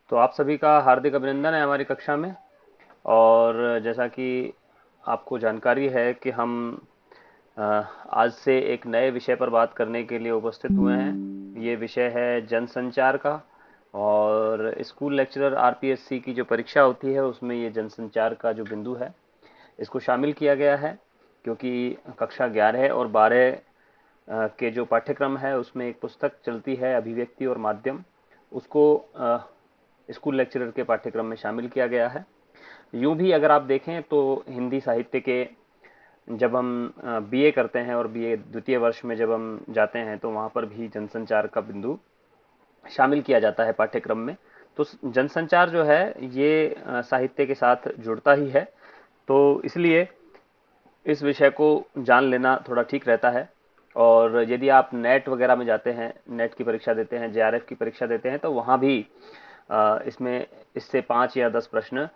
तो आप सभी का हार्दिक अभिनंदन है हमारी कक्षा में। और जैसा कि आपको जानकारी है कि हम आज से एक नए विषय पर बात करने के लिए उपस्थित हुए हैं। ये विषय है जनसंचार का। और स्कूल लेक्चरर आरपीएससी की जो परीक्षा होती है उसमें ये जनसंचार का जो बिंदु है इसको शामिल किया गया है, क्योंकि कक्षा 11 और 12 के जो पाठ्यक्रम है उसमें एक पुस्तक चलती है अभिव्यक्ति और माध्यम, उसको स्कूल लेक्चरर के पाठ्यक्रम में शामिल किया गया है। यूं भी अगर आप देखें तो हिंदी साहित्य के जब हम बीए करते हैं और बीए द्वितीय वर्ष में जब हम जाते हैं तो वहाँ पर भी जनसंचार का बिंदु शामिल किया जाता है पाठ्यक्रम में। तो जनसंचार जो है ये साहित्य के साथ जुड़ता ही है। तो इसलिए इस विषय को जान लेना थोड़ा ठीक रहता है। और यदि आप नेट वगैरह में जाते हैं, नेट की परीक्षा देते हैं, जेआरएफ की परीक्षा देते हैं, तो वहाँ भी इसमें इससे 5 या 10 प्रश्न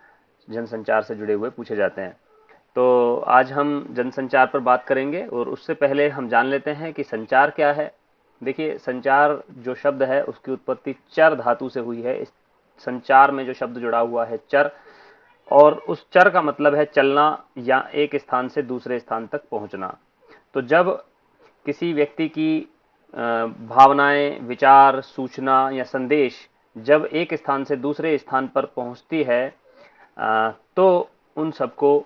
जनसंचार से जुड़े हुए पूछे जाते हैं। तो आज हम जनसंचार पर बात करेंगे और उससे पहले हम जान लेते हैं कि संचार क्या है। देखिए, संचार जो शब्द है उसकी उत्पत्ति चर धातु से हुई है। इस संचार में जो शब्द जुड़ा हुआ है चर, और उस चर का मतलब है चलना या एक स्थान से दूसरे स्थान तक पहुंचना। तो जब किसी व्यक्ति की भावनाएं, विचार, सूचना या संदेश जब एक स्थान से दूसरे स्थान पर पहुंचती है तो उन सबको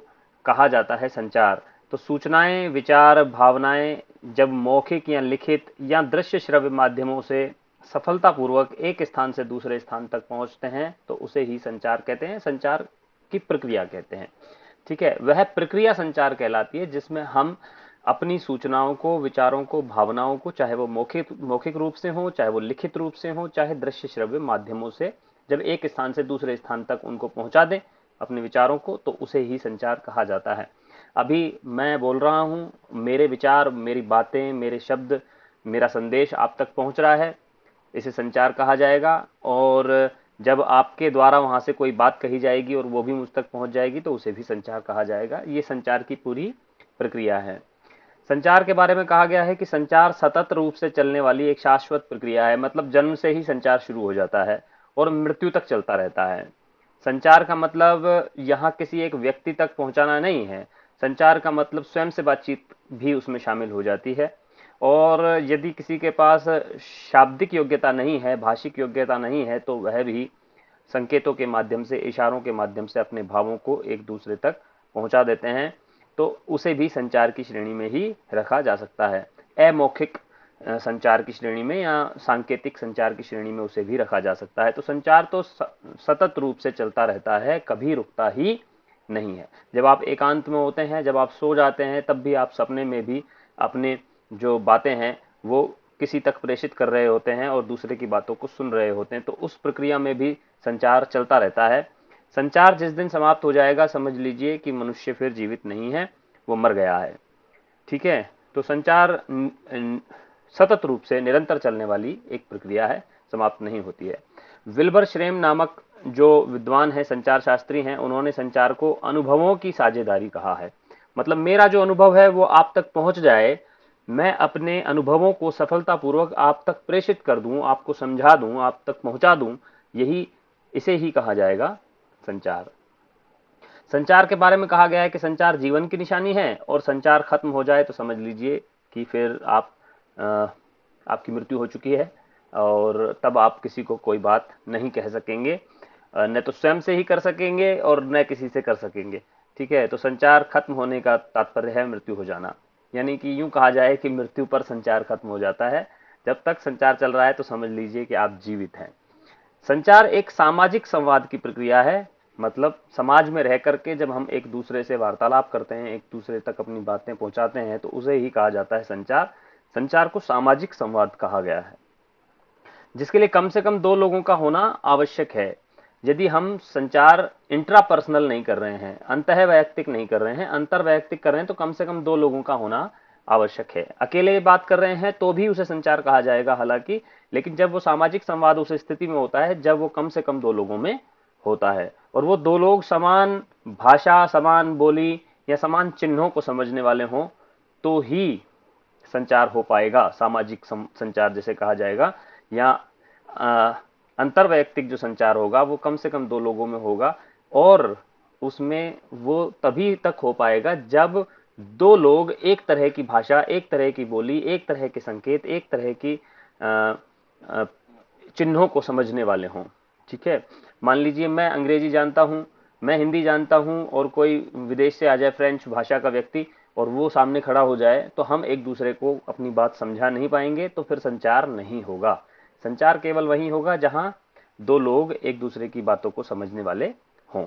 कहा जाता है संचार। तो सूचनाएं, विचार, भावनाएं जब मौखिक या लिखित या दृश्य श्रव्य माध्यमों से सफलतापूर्वक एक स्थान से दूसरे स्थान तक पहुंचते हैं तो उसे ही संचार कहते हैं, संचार की प्रक्रिया कहते हैं। ठीक है, वह प्रक्रिया संचार कहलाती है जिसमें हम अपनी सूचनाओं को, विचारों को, भावनाओं को, चाहे वो मौखिक मौखिक रूप से हो, चाहे वो लिखित रूप से हो, चाहे दृश्य श्रव्य माध्यमों से, जब एक स्थान से दूसरे स्थान तक उनको पहुंचा दें अपने विचारों को, तो उसे ही संचार कहा जाता है। अभी मैं बोल रहा हूं, मेरे विचार, मेरी बातें, मेरे शब्द, मेरा संदेश आप तक पहुंच रहा है, इसे संचार कहा जाएगा। और जब आपके द्वारा वहां से कोई बात कही जाएगी और वो भी मुझ तक पहुंच जाएगी तो उसे भी संचार कहा जाएगा। ये संचार की पूरी प्रक्रिया है। संचार के बारे में कहा गया है कि संचार सतत रूप से चलने वाली एक शाश्वत प्रक्रिया है। मतलब जन्म से ही संचार शुरू हो जाता है और मृत्यु तक चलता रहता है। संचार का मतलब यहाँ किसी एक व्यक्ति तक पहुंचाना नहीं है। संचार का मतलब स्वयं से बातचीत भी उसमें शामिल हो जाती है। और यदि किसी के पास शाब्दिक योग्यता नहीं है, भाषिक योग्यता नहीं है, तो वह भी संकेतों के माध्यम से, इशारों के माध्यम से अपने भावों को एक दूसरे तक पहुंचा देते हैं। तो उसे भी संचार की श्रेणी में ही रखा जा सकता है। अमौखिक संचार की श्रेणी में या सांकेतिक संचार की श्रेणी में उसे भी रखा जा सकता है। तो संचार तो सतत रूप से चलता रहता है, कभी रुकता ही नहीं है। जब आप एकांत में होते हैं, जब आप सो जाते हैं, तब भी आप सपने में भी अपने जो बातें हैं वो किसी तक प्रेषित कर रहे होते हैं और दूसरे की बातों को सुन रहे होते हैं। तो उस प्रक्रिया में भी संचार चलता रहता है। संचार जिस दिन समाप्त हो जाएगा, समझ लीजिए कि मनुष्य फिर जीवित नहीं है, वो मर गया है। ठीक है, तो संचार सतत रूप से निरंतर चलने वाली एक प्रक्रिया है, समाप्त नहीं होती है। विल्बर श्रेम नामक जो विद्वान है, संचार शास्त्री हैं, उन्होंने संचार को अनुभवों की साझेदारी कहा है। मतलब मेरा जो अनुभव है वो आप तक पहुंच जाए, मैं अपने अनुभवों को सफलतापूर्वक आप तक प्रेषित कर दूं, आपको समझा दूं, आप तक पहुंचा दूं, यही इसे ही कहा जाएगा संचार। संचार के बारे में कहा गया है कि संचार जीवन की निशानी है और संचार खत्म हो जाए तो समझ लीजिए कि फिर अ, आपकी मृत्यु हो चुकी है और तब आप किसी को कोई बात नहीं कह सकेंगे, न तो स्वयं से ही कर सकेंगे और न किसी से कर सकेंगे। ठीक है, तो संचार खत्म होने का तात्पर्य है मृत्यु हो जाना। यानी कि यूं कहा जाए कि मृत्यु पर संचार खत्म हो जाता है। जब तक संचार चल रहा है तो समझ लीजिए कि आप जीवित हैं। संचार एक सामाजिक संवाद की प्रक्रिया है। मतलब समाज में रह करके जब हम एक दूसरे से वार्तालाप करते हैं, एक दूसरे तक अपनी बातें पहुंचाते हैं, तो उसे ही कहा जाता है संचार। संचार को सामाजिक संवाद कहा गया है, जिसके लिए कम से कम 2 लोगों का होना आवश्यक है। यदि हम संचार इंट्रापर्सनल नहीं कर रहे हैं, अंतः वैयक्तिक नहीं कर रहे हैं, अंतर वैयक्तिक कर रहे हैं, तो कम से कम 2 लोगों का होना आवश्यक है। अकेले बात कर रहे हैं तो भी उसे संचार कहा जाएगा हालांकि, लेकिन जब वो सामाजिक संवाद उस स्थिति में होता है जब वो कम से कम 2 लोगों में होता है और वो 2 लोग समान भाषा, समान बोली या समान चिन्हों को समझने वाले हों, तो ही संचार हो पाएगा। सामाजिक संचार जिसे कहा जाएगा, या अंतरवैयक्तिक जो संचार होगा वो कम से कम दो लोगों में होगा, और उसमें वो तभी तक हो पाएगा जब दो लोग एक तरह की भाषा, एक तरह की बोली, एक तरह के संकेत, एक तरह की अ, अ, चिन्हों को समझने वाले हों। ठीक है, मान लीजिए मैं अंग्रेजी जानता हूं, मैं हिंदी जानता हूं, और कोई विदेश से आ जाए फ्रेंच भाषा का व्यक्ति और वो सामने खड़ा हो जाए, तो हम एक दूसरे को अपनी बात समझा नहीं पाएंगे, तो फिर संचार नहीं होगा। संचार केवल वही होगा जहां दो लोग एक दूसरे की बातों को समझने वाले हों।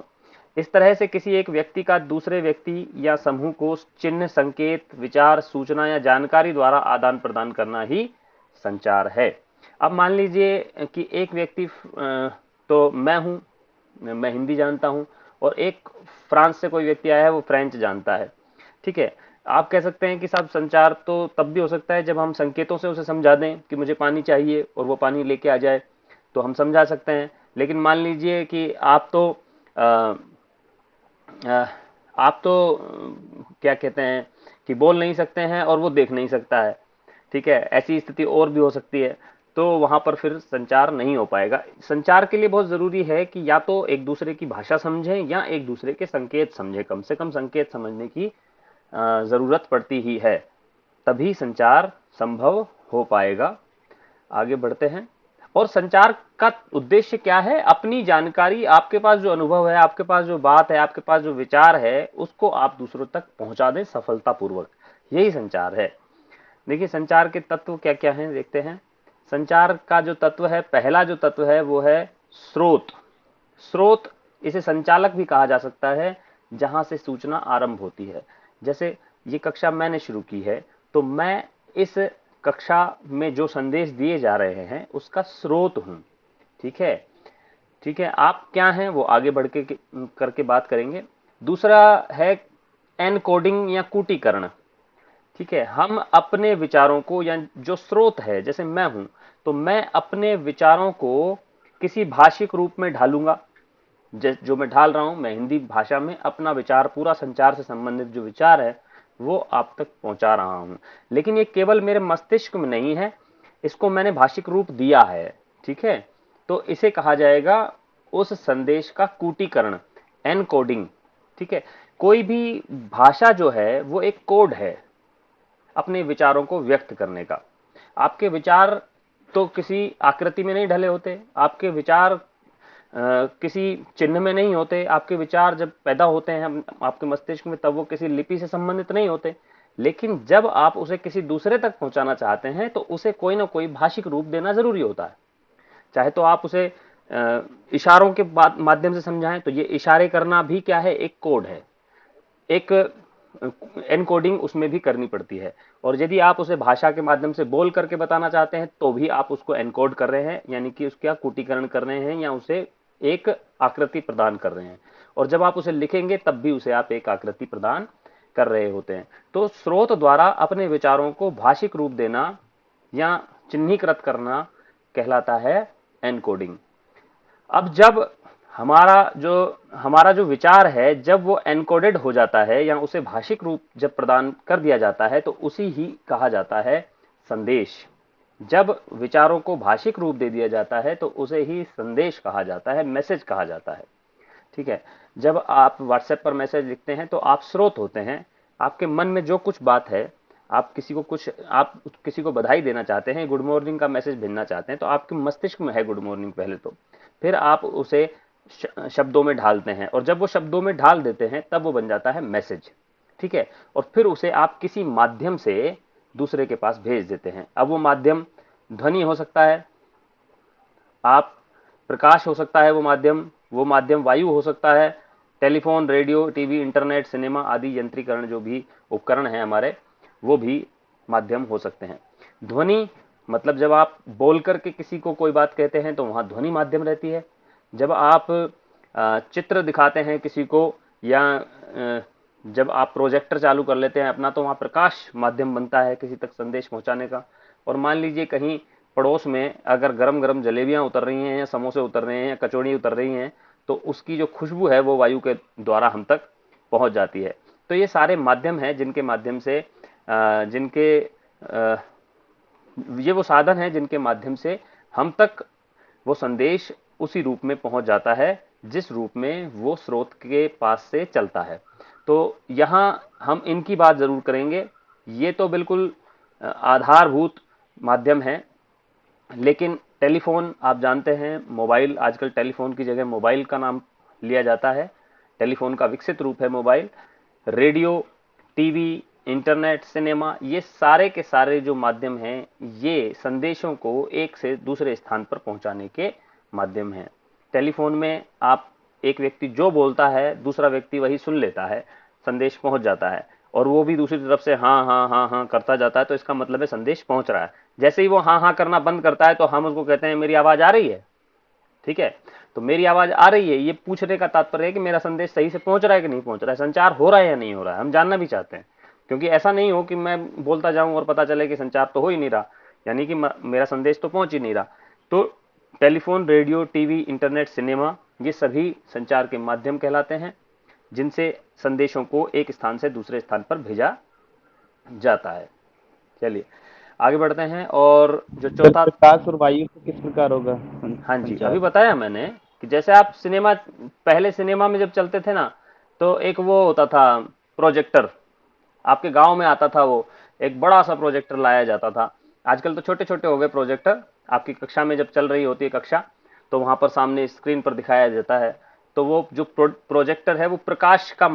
इस तरह से किसी एक व्यक्ति का दूसरे व्यक्ति या समूह को चिन्ह, संकेत, विचार, सूचना या जानकारी द्वारा आदान प्रदान करना ही संचार है। अब मान लीजिए कि एक व्यक्ति तो मैं हूं, मैं हिंदी जानता हूं, और एक फ्रांस से कोई व्यक्ति आया है, वो फ्रेंच जानता है। ठीक है, आप कह सकते हैं कि साहब संचार तो तब भी हो सकता है जब हम संकेतों से उसे समझा दें कि मुझे पानी चाहिए और वो पानी लेके आ जाए, तो हम समझा सकते हैं। लेकिन मान लीजिए कि आ, आ, आप तो क्या कहते हैं कि बोल नहीं सकते हैं और वो देख नहीं सकता है। ठीक है, ऐसी स्थिति और भी हो सकती है, तो वहां पर फिर संचार नहीं हो पाएगा। संचार के लिए बहुत जरूरी है कि या तो एक दूसरे की भाषा समझें या एक दूसरे के संकेत समझें। कम से कम संकेत समझने की जरूरत पड़ती ही है, तभी संचार संभव हो पाएगा। आगे बढ़ते हैं। और संचार का उद्देश्य क्या है? अपनी जानकारी, आपके पास जो अनुभव है, आपके पास जो बात है, आपके पास जो विचार है, उसको आप दूसरों तक पहुंचा दें सफलतापूर्वक, यही संचार है। देखिए संचार के तत्व क्या क्या हैं, देखते हैं। संचार का जो तत्व है, पहला जो तत्व है वो है स्रोत। स्रोत, इसे संचालक भी कहा जा सकता है, जहां से सूचना आरंभ होती है। जैसे ये कक्षा मैंने शुरू की है, तो मैं इस कक्षा में जो संदेश दिए जा रहे हैं उसका स्रोत हूं। ठीक है, ठीक है, आप क्या हैं वो आगे बढ़ के करके बात करेंगे। दूसरा है एनकोडिंग या कूटीकरण। ठीक है, हम अपने विचारों को, या जो स्रोत है, जैसे मैं हूं, तो मैं अपने विचारों को किसी भाषिक रूप में ढालूंगा। जो मैं ढाल रहा हूं, मैं हिंदी भाषा में अपना विचार, पूरा संचार से संबंधित जो विचार है वो आप तक पहुंचा रहा हूं। लेकिन ये केवल मेरे मस्तिष्क में नहीं है, इसको मैंने भाषिक रूप दिया है। ठीक है, तो इसे कहा जाएगा उस संदेश का कूटीकरण, एनकोडिंग। ठीक है, कोई भी भाषा जो है वो एक कोड है अपने विचारों को व्यक्त करने का। आपके विचार तो किसी आकृति में नहीं ढले होते, आपके विचार किसी चिन्ह में नहीं होते। आपके विचार जब पैदा होते हैं आपके मस्तिष्क में, तब वो किसी लिपि से संबंधित नहीं होते। लेकिन जब आप उसे किसी दूसरे तक पहुंचाना चाहते हैं तो उसे कोई ना कोई भाषिक रूप देना जरूरी होता है। चाहे तो आप उसे इशारों के माध्यम से समझाएं, तो ये इशारे करना भी क्या है, एक कोड है, एक एनकोडिंग उसमें भी करनी पड़ती है। और यदि आप उसे भाषा के माध्यम से बोल करके बताना चाहते हैं तो भी आप उसको एनकोड कर रहे हैं, यानी कि उसका कूटीकरण कर रहे हैं, या उसे एक आकृति प्रदान कर रहे हैं। और जब आप उसे लिखेंगे तब भी उसे आप एक आकृति प्रदान कर रहे होते हैं। तो स्रोत द्वारा अपने विचारों को भाषिक रूप देना या चिन्हीकृत करना कहलाता है एनकोडिंग। अब जब हमारा जो विचार है, जब वो एनकोडेड हो जाता है या उसे भाषिक रूप जब प्रदान कर दिया जाता है, तो उसी ही कहा जाता है संदेश। जब विचारों को भाषिक रूप दे दिया जाता है तो उसे ही संदेश कहा जाता है, मैसेज कहा जाता है। ठीक है, जब आप व्हाट्सएप पर मैसेज लिखते हैं तो आप स्रोत होते हैं। आपके मन में जो कुछ बात है, आप किसी को बधाई देना चाहते हैं, गुड मॉर्निंग का मैसेज भेजना चाहते हैं, तो आपके मस्तिष्क में है गुड मॉर्निंग पहले तो, फिर आप उसे शब्दों में ढालते हैं, और जब वो शब्दों में ढाल देते हैं तब वो बन जाता है मैसेज। ठीक है, और फिर उसे आप किसी माध्यम से दूसरे के पास भेज देते हैं। अब वो माध्यम ध्वनि हो सकता है, आप प्रकाश हो सकता है, वो माध्यम वायु हो सकता है, telephone, radio, TV, internet, cinema आदि यंत्रीकरण जो भी उपकरण हैं हमारे, वो भी माध्यम हो सकते हैं। ध्वनि मतलब जब आप बोल करके किसी को कोई बात कहते हैं तो वहां ध्वनि माध्यम रहती है। जब आप चित्र दिखाते हैं किसी को, या जब आप प्रोजेक्टर चालू कर लेते हैं अपना, तो वहां प्रकाश माध्यम बनता है किसी तक संदेश पहुंचाने का। और मान लीजिए कहीं पड़ोस में अगर गरम गरम जलेबियां उतर रही हैं, या समोसे उतर रहे हैं, या कचौड़ी उतर रही हैं, तो उसकी जो खुशबू है वो वायु के द्वारा हम तक पहुंच जाती है। तो ये सारे माध्यम हैं जिनके माध्यम से ये वो साधन हैं जिनके माध्यम से हम तक वो संदेश उसी रूप में पहुंच जाता है जिस रूप में वो स्रोत के पास से चलता है। तो यहां हम इनकी बात जरूर करेंगे। ये तो बिल्कुल आधारभूत माध्यम है, लेकिन टेलीफोन आप जानते हैं, मोबाइल, आजकल टेलीफोन की जगह मोबाइल का नाम लिया जाता है। टेलीफोन का विकसित रूप है mobile. Radio, TV, internet, cinema, ये सारे के सारे जो माध्यम हैं, ये संदेशों को एक से दूसरे स्थान पर पहुंचाने के माध्यम हैं। टेलीफोन में आप, एक व्यक्ति जो बोलता है दूसरा व्यक्ति वही सुन लेता है, संदेश पहुंच जाता है, और वो भी दूसरी तरफ से हाँ हाँ हाँ हाँ करता जाता है, तो इसका मतलब है संदेश पहुंच रहा है। जैसे ही वो हाँ हाँ करना बंद करता है तो हम उसको कहते हैं मेरी आवाज आ रही है। ठीक है, तो मेरी आवाज आ रही है, ये पूछने का तात्पर्य है कि मेरा संदेश सही से पहुंच रहा है कि नहीं पहुंच रहा है, संचार हो रहा है या नहीं हो रहा है, हम जानना भी चाहते हैं। क्योंकि ऐसा नहीं हो कि मैं बोलता जाऊं और पता चले कि संचार तो हो ही नहीं रहा, यानी कि मेरा संदेश तो पहुंच ही नहीं रहा। तो telephone, radio, TV, internet, cinema, ये सभी संचार के माध्यम कहलाते हैं, जिनसे संदेशों को एक स्थान से दूसरे स्थान पर भेजा जाता है। चलिए आगे बढ़ते हैं। और जो फिर चौथा, प्रकाश और वायु से किस प्रकार होगा हाँ जी, अभी संचार? बताया मैंने कि जैसे आप सिनेमा, पहले सिनेमा में जब चलते थे ना, तो एक वो होता था प्रोजेक्टर, आपके गांव में आता था वो, एक बड़ा सा प्रोजेक्टर लाया जाता था। आजकल तो छोटे छोटे हो गए प्रोजेक्टर। आपकी कक्षा में जब चल रही होती है कक्षा, तो वहां पर सामने स्क्रीन पर दिखाया जाता है। तो वो जो प्रोजेक्टर है वो प्रकाश का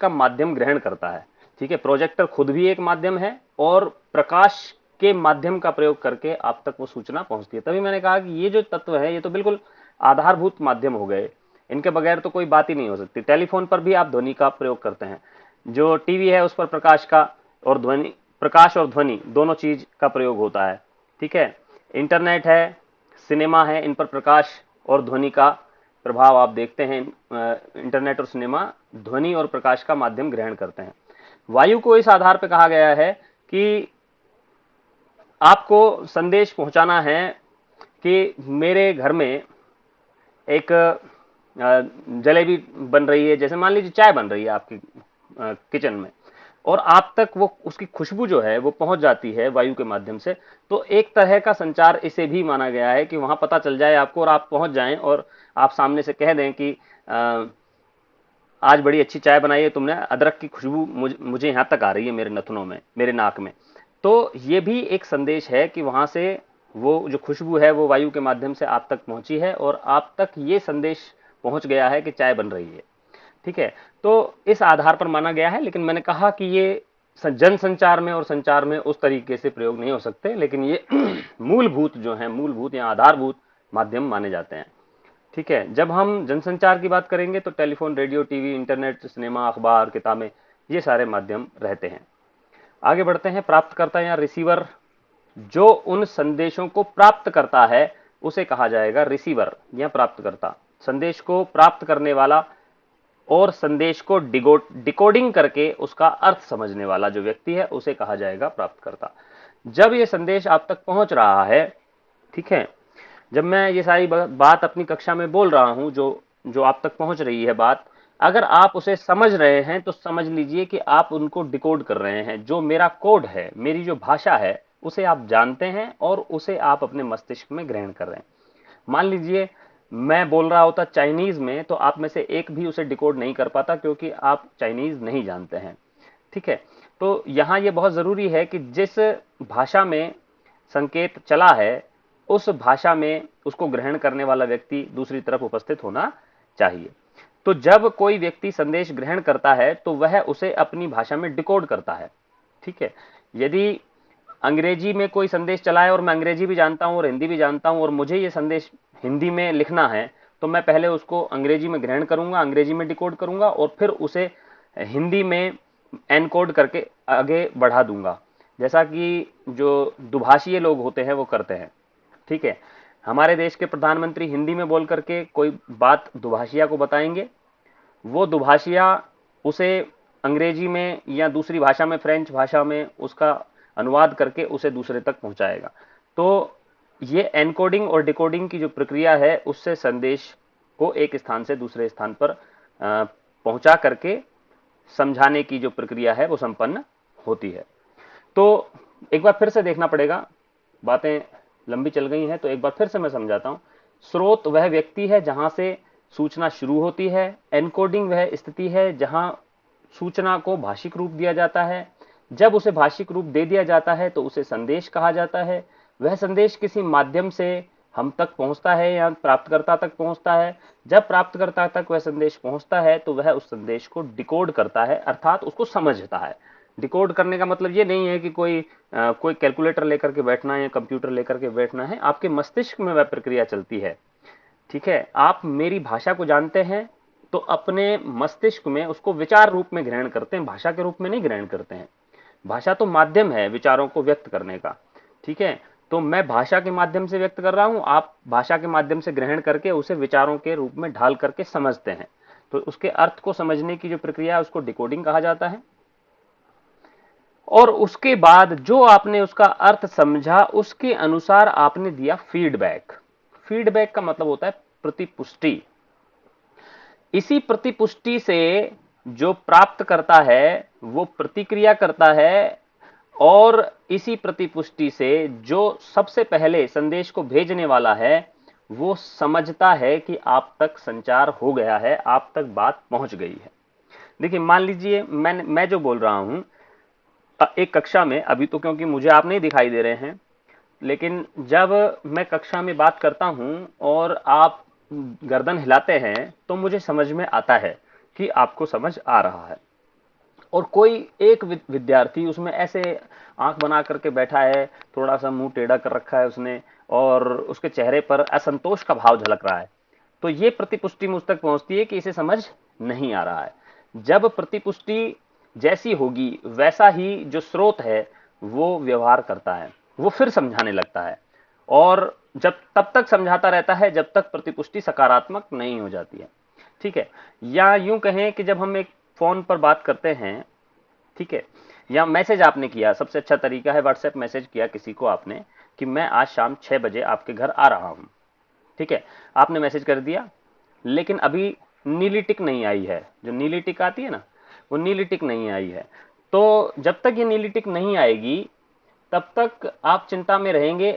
माध्यम ग्रहण करता है। ठीक है, प्रोजेक्टर खुद भी एक माध्यम है, और प्रकाश के माध्यम का प्रयोग करके आप तक वो सूचना पहुंचती है। तभी मैंने कहा कि ये जो तत्व है ये तो बिल्कुल आधारभूत माध्यम हो गए, इनके बगैर तो कोई बात ही नहीं हो सकती। टेलीफोन पर भी आप ध्वनि का प्रयोग करते हैं, जो टीवी है उस पर प्रकाश का और ध्वनि, प्रकाश और ध्वनि दोनों चीज का प्रयोग होता है। ठीक है, इंटरनेट है, सिनेमा है, इन पर प्रकाश और ध्वनि का प्रभाव आप देखते हैं। इंटरनेट और सिनेमा ध्वनि और प्रकाश का माध्यम ग्रहण करते हैं। वायु को इस आधार पर कहा गया है कि आपको संदेश पहुंचाना है कि मेरे घर में एक जलेबी बन रही है, जैसे मान लीजिए चाय बन रही है आपकी किचन में, और आप तक वो उसकी खुशबू जो है वो पहुंच जाती है वायु के माध्यम से। तो एक तरह का संचार इसे भी माना गया है कि वहां पता चल जाए आपको और आप पहुंच जाएं, और आप सामने से कह दें कि आज बड़ी अच्छी चाय बनाई है तुमने, अदरक की खुशबू मुझे यहां तक आ रही है, मेरे नथनों में, मेरे नाक में। तो ये भी एक संदेश है कि वहां से वो जो खुशबू है वो वायु के माध्यम से आप तक पहुंची है, और आप तक ये संदेश पहुंच गया है कि चाय बन रही है। ठीक है, तो इस आधार पर माना गया है। लेकिन मैंने कहा कि ये जन संचार में और संचार में उस तरीके से प्रयोग नहीं हो सकते, लेकिन ये मूलभूत जो है, मूलभूत या आधारभूत माध्यम माने जाते हैं। ठीक है, जब हम जनसंचार की बात करेंगे तो telephone, radio, TV, internet, cinema, अखबार, किताबें, ये सारे माध्यम रहते हैं। आगे बढ़ते हैं। प्राप्तकर्ता या रिसीवर, जो उन संदेशों को प्राप्त करता है उसे कहा जाएगा रिसीवर या प्राप्तकर्ता। संदेश को प्राप्त करने वाला और संदेश को डिकोडिंग करके उसका अर्थ समझने वाला जो व्यक्ति है उसे कहा जाएगा प्राप्तकर्ता। जब ये संदेश आप तक पहुंच रहा है, ठीक है, जब मैं ये सारी बात अपनी कक्षा में बोल रहा हूं, जो जो आप तक पहुंच रही है बात, अगर आप उसे समझ रहे हैं तो समझ लीजिए कि आप उनको डिकोड कर रहे हैं। जो मेरा कोड है, मेरी जो भाषा है, उसे आप जानते हैं और उसे आप अपने मस्तिष्क में ग्रहण कर रहे हैं। मान लीजिए मैं बोल रहा होता चाइनीज में, तो आप में से एक भी उसे डिकोड नहीं कर पाता, क्योंकि आप चाइनीज नहीं जानते हैं। ठीक है, तो यहां यह बहुत जरूरी है कि जिस भाषा में संकेत चला है, उस भाषा में उसको ग्रहण करने वाला व्यक्ति दूसरी तरफ उपस्थित होना चाहिए। तो जब कोई व्यक्ति संदेश ग्रहण करता है तो वह उसे अपनी भाषा में डिकोड करता है। ठीक है, यदि अंग्रेजी में कोई संदेश चला है और मैं अंग्रेजी भी जानता हूं और हिंदी भी जानता हूं, और मुझे ये संदेश हिंदी में लिखना है, तो मैं पहले उसको अंग्रेजी में ग्रहण करूंगा, अंग्रेजी में डिकोड करूंगा, और फिर उसे हिंदी में एनकोड करके आगे बढ़ा दूंगा, जैसा कि जो दुभाषीय लोग होते हैं वो करते हैं। ठीक है, हमारे देश के प्रधानमंत्री हिंदी में बोल करके कोई बात दुभाषिया को बताएंगे, वो दुभाषिया उसे अंग्रेजी में या दूसरी भाषा में, फ्रेंच भाषा में उसका अनुवाद करके उसे दूसरे तक पहुंचाएगा। तो ये एनकोडिंग और डिकोडिंग की जो प्रक्रिया है, उससे संदेश को एक स्थान से दूसरे स्थान पर पहुंचा करके समझाने की जो प्रक्रिया है वो संपन्न होती है। तो एक बार फिर से देखना पड़ेगा, बातें लंबी चल गई हैं तो एक बार फिर से मैं समझाता हूं। स्रोत वह व्यक्ति है जहां से सूचना शुरू होती है। एनकोडिंग वह स्थिति है जहां सूचना को भाषिक रूप दिया जाता है। जब उसे भाषिक रूप दे दिया जाता है तो उसे संदेश कहा जाता है। वह संदेश किसी माध्यम से हम तक पहुंचता है या प्राप्तकर्ता तक पहुंचता है। जब प्राप्तकर्ता तक वह संदेश पहुंचता है तो वह उस संदेश को डिकोड करता है, अर्थात उसको समझता है। डिकोड करने का मतलब ये नहीं है कि कोई कैलकुलेटर लेकर के बैठना है या कंप्यूटर लेकर के बैठना है। आपके मस्तिष्क में वह प्रक्रिया चलती है। ठीक है, आप मेरी भाषा को जानते हैं तो अपने मस्तिष्क में उसको विचार रूप में ग्रहण करते हैं, भाषा के रूप में नहीं ग्रहण करते हैं। भाषा तो माध्यम है विचारों को व्यक्त करने का। ठीक है, तो मैं भाषा के माध्यम से व्यक्त कर रहा हूं, आप भाषा के माध्यम से ग्रहण करके उसे विचारों के रूप में ढाल करके समझते हैं। तो उसके अर्थ को समझने की जो प्रक्रिया है उसको डिकोडिंग कहा जाता है। और उसके बाद जो आपने उसका अर्थ समझा उसके अनुसार आपने दिया फीडबैक। फीडबैक का मतलब होता है प्रतिपुष्टि। इसी प्रतिपुष्टि से जो प्राप्त करता है वो प्रतिक्रिया करता है, और इसी प्रतिपुष्टि से जो सबसे पहले संदेश को भेजने वाला है वो समझता है कि आप तक संचार हो गया है, आप तक बात पहुंच गई है। देखिए, मान लीजिए मैं जो बोल रहा हूं एक कक्षा में, अभी तो क्योंकि मुझे आप नहीं दिखाई दे रहे हैं, लेकिन जब मैं कक्षा में बात करता हूं और आप गर्दन हिलाते हैं तो मुझे समझ में आता है कि आपको समझ आ रहा है। और कोई एक विद्यार्थी उसमें ऐसे आंख बना करके बैठा है, थोड़ा सा मुंह टेढ़ा कर रखा है उसने, और उसके चेहरे पर असंतोष का भाव झलक रहा है, तो ये प्रतिपुष्टि मुझ तक पहुंचती है कि इसे समझ नहीं आ रहा है। जब प्रतिपुष्टि जैसी होगी वैसा ही जो स्रोत है वो व्यवहार करता है, वो फिर समझाने लगता है, और जब तब तक समझाता रहता है जब तक प्रतिपुष्टि सकारात्मक नहीं हो जाती है। ठीक है, या यूं कहें कि जब हम एक फोन पर बात करते हैं, ठीक है, या मैसेज आपने किया, सबसे अच्छा तरीका है व्हाट्सएप मैसेज किया किसी को आपने कि मैं आज शाम 6 बजे आपके घर आ रहा हूं। ठीक है, आपने मैसेज कर दिया, लेकिन अभी नीली टिक नहीं आई है। जो नीली टिक आती है ना, वो नीली टिक नहीं आई है। तो जब तक ये नीली टिक नहीं आएगी तब तक आप चिंता में रहेंगे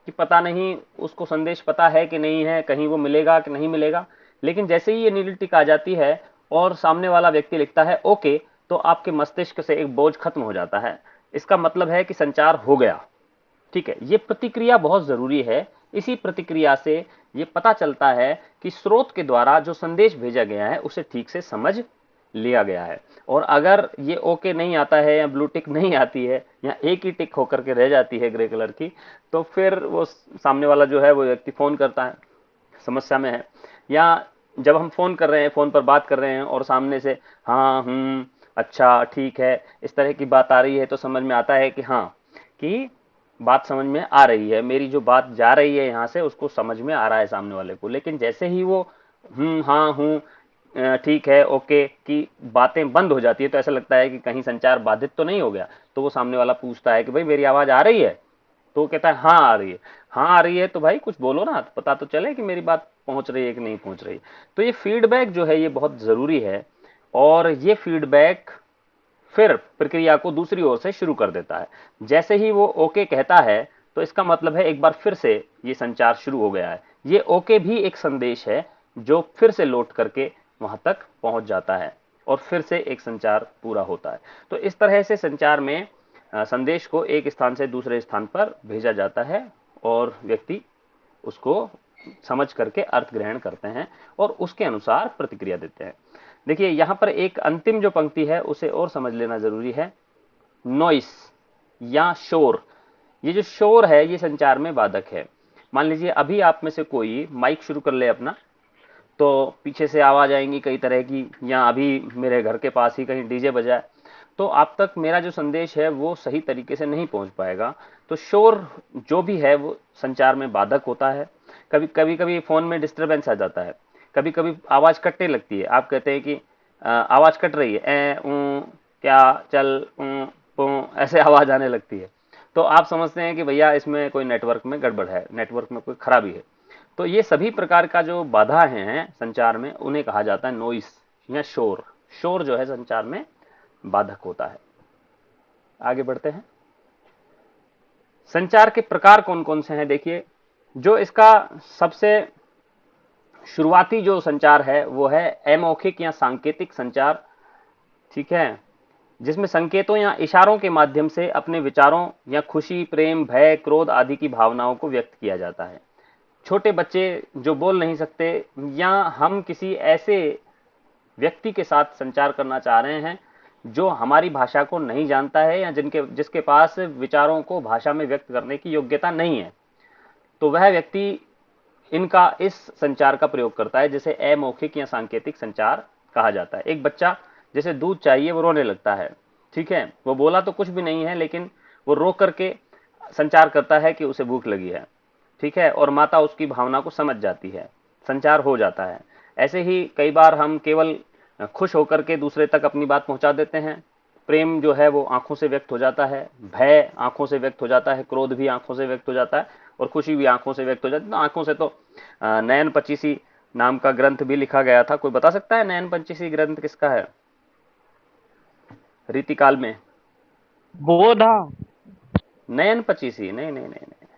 कि पता नहीं उसको संदेश पता है कि नहीं है, कहीं वो मिलेगा कि नहीं मिलेगा। लेकिन जैसे ही ये नीली टिक आ जाती है और सामने वाला व्यक्ति लिखता है ओके, तो आपके मस्तिष्क से एक बोझ खत्म हो जाता है। इसका मतलब है कि संचार हो गया। ठीक है, ये प्रतिक्रिया बहुत जरूरी है। इसी प्रतिक्रिया से ये पता चलता है कि स्रोत के द्वारा जो संदेश भेजा गया है उसे ठीक से समझ लिया गया है। और अगर ये ओके नहीं आता है या ब्लू टिक नहीं आती है या एक ही टिक होकर के रह जाती है ग्रे कलर की, तो फिर वो सामने वाला जो है वो व्यक्ति फोन करता है, समस्या में है। या जब हम फोन कर रहे हैं, फोन पर बात कर रहे हैं और सामने से हाँ अच्छा ठीक है इस तरह की बात आ रही है, तो समझ में आता है कि हाँ, कि बात समझ में आ रही है, मेरी जो बात जा रही है यहां से उसको समझ में आ रहा है सामने वाले को। लेकिन जैसे ही वो हाँ ठीक है ओके की बातें बंद हो जाती है तो ऐसा लगता है कि कहीं संचार बाधित तो नहीं हो गया। तो वो सामने वाला पूछता है कि भाई मेरी आवाज आ रही है, तो वो कहता है हाँ आ रही है। हाँ आ रही है तो भाई कुछ बोलो ना, पता तो चले कि मेरी बात पहुंच रही है कि नहीं पहुंच रही। तो ये फीडबैक जो है ये बहुत जरूरी है, और ये फीडबैक फिर प्रक्रिया को दूसरी ओर से शुरू कर देता है। जैसे ही वो ओके कहता है तो इसका मतलब है एक बार फिर से ये संचार शुरू हो गया है। ये ओके भी एक संदेश है जो फिर से लौट करके वहां तक पहुंच जाता है और फिर से एक संचार पूरा होता है। तो इस तरह से संचार में संदेश को एक स्थान से दूसरे स्थान पर भेजा जाता है और व्यक्ति उसको समझ करके अर्थ ग्रहण करते हैं और उसके अनुसार प्रतिक्रिया देते हैं। देखिए, यहां पर एक अंतिम जो पंक्ति है उसे और समझ लेना जरूरी है। नॉइस या शोर, ये जो शोर है ये संचार में बाधक है। मान लीजिए अभी आप में से कोई माइक शुरू कर ले अपना, तो पीछे से आवाज आएंगी कई तरह की, या अभी मेरे घर के पास ही कहीं डीजे बजाए, तो आप तक मेरा जो संदेश है वो सही तरीके से नहीं पहुंच पाएगा। तो शोर जो भी है वो संचार में बाधक होता है। कभी फोन में डिस्टरबेंस आ जाता है, कभी कभी आवाज कटने लगती है। आप कहते हैं कि आवाज कट रही है, क्या चल ऐसे आवाज आने लगती है, तो आप समझते हैं कि भैया इसमें कोई नेटवर्क में गड़बड़ है, नेटवर्क में कोई खराबी है। तो ये सभी प्रकार का जो बाधा हैं संचार में उन्हें कहा जाता है नॉइस या शोर। शोर जो है संचार में बाधक होता है। आगे बढ़ते हैं। संचार के प्रकार कौन कौन से हैं? देखिए, जो इसका सबसे शुरुआती जो संचार है वो है अमौखिक या सांकेतिक संचार। ठीक है, जिसमें संकेतों या इशारों के माध्यम से अपने विचारों या खुशी, प्रेम, भय, क्रोध आदि की भावनाओं को व्यक्त किया जाता है। छोटे बच्चे जो बोल नहीं सकते, या हम किसी ऐसे व्यक्ति के साथ संचार करना चाह रहे हैं जो हमारी भाषा को नहीं जानता है या जिसके पास विचारों को भाषा में व्यक्त करने की योग्यता नहीं है, तो वह व्यक्ति इनका इस संचार का प्रयोग करता है, जिसे अमौखिक या सांकेतिक संचार कहा जाता है। एक बच्चा जैसे दूध चाहिए वो रोने लगता है, ठीक है, वो बोला तो कुछ भी नहीं है लेकिन वो रो करके संचार करता है कि उसे भूख लगी है, ठीक है, और माता उसकी भावना को समझ जाती है, संचार हो जाता है। ऐसे ही कई बार हम केवल खुश होकर के दूसरे तक अपनी बात पहुंचा देते हैं। प्रेम जो है वो आंखों से व्यक्त हो जाता है, भय आंखों से व्यक्त हो जाता है, क्रोध भी आंखों से व्यक्त हो जाता है, और खुशी भी आंखों से व्यक्त हो जाती है। तो आंखों से तो नयन पचीसी नाम का ग्रंथ भी लिखा गया था। कोई बता सकता है नयन पचीसी ग्रंथ किसका है रीतिकाल में? बोधा। नयन पचीसी नहीं, नहीं, नहीं, नहीं।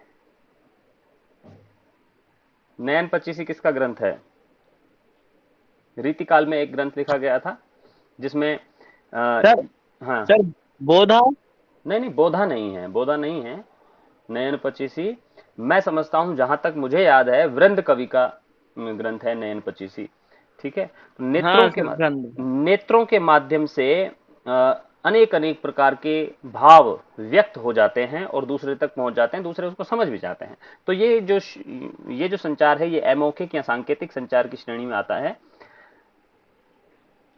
नयन पचीसी किसका ग्रंथ है? रीतिकाल में एक ग्रंथ लिखा गया था जिसमें सर हाँ, सर बोधा। नहीं नहीं, बोधा नहीं है, बोधा नहीं है। नयन पचीसी मैं समझता हूं, जहां तक मुझे याद है, वृंद कवि का ग्रंथ है नयन पचीसी। ठीक है, तो हाँ सर गंध। नेत्रों के माध्यम से अनेक अनेक प्रकार के भाव व्यक्त हो जाते हैं और दूसरे तक पहुंच जाते हैं, दूसरे उसको समझ भी जाते हैं। तो ये जो संचार है ये अमौखिक या सांकेतिक संचार की श्रेणी में आता है।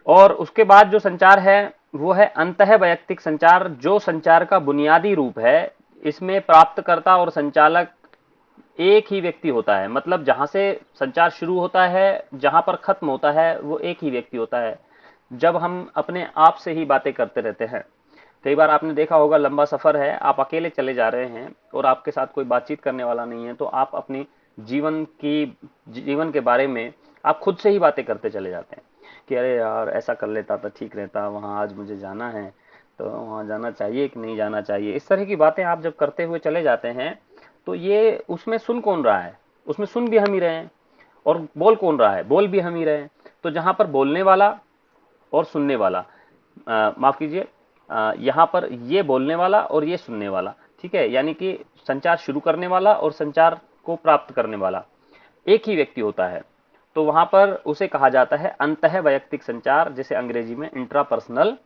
और उसके बाद जो संचार है वो है अंतः वैयक्तिक संचार, जो संचार का बुनियादी रूप है। इसमें प्राप्तकर्ता और संचालक एक ही व्यक्ति होता है, मतलब जहां से संचार शुरू होता है, जहां पर खत्म होता है, वो एक ही व्यक्ति होता है। जब हम अपने आप से ही बातें करते रहते हैं, कई बार आपने देखा होगा, लंबा सफर है, आप अकेले चले जा रहे हैं और आपके साथ कोई बातचीत करने वाला नहीं है, तो आप अपनी जीवन के बारे में आप खुद से ही बातें करते चले जाते हैं कि अरे यार ऐसा कर लेता तो ठीक रहता, वहां आज मुझे जाना है, तो वहां जाना चाहिए कि नहीं जाना चाहिए। इस तरह की बातें आप जब करते हुए चले जाते हैं, तो ये उसमें सुन कौन रहा है? उसमें सुन भी हम ही रहे हैं, और बोल कौन रहा है? बोल भी हम ही रहे हैं। तो जहां पर बोलने वाला और सुनने वाला, माफ कीजिए, यहाँ पर ये बोलने वाला और ये सुनने वाला, ठीक है, यानी कि संचार शुरू करने वाला और संचार को प्राप्त करने वाला एक ही व्यक्ति होता है। तो वहां पर उसे कहा जाता है अंतः वैयक्तिक संचार, जिसे अंग्रेजी में इंट्रापर्सनल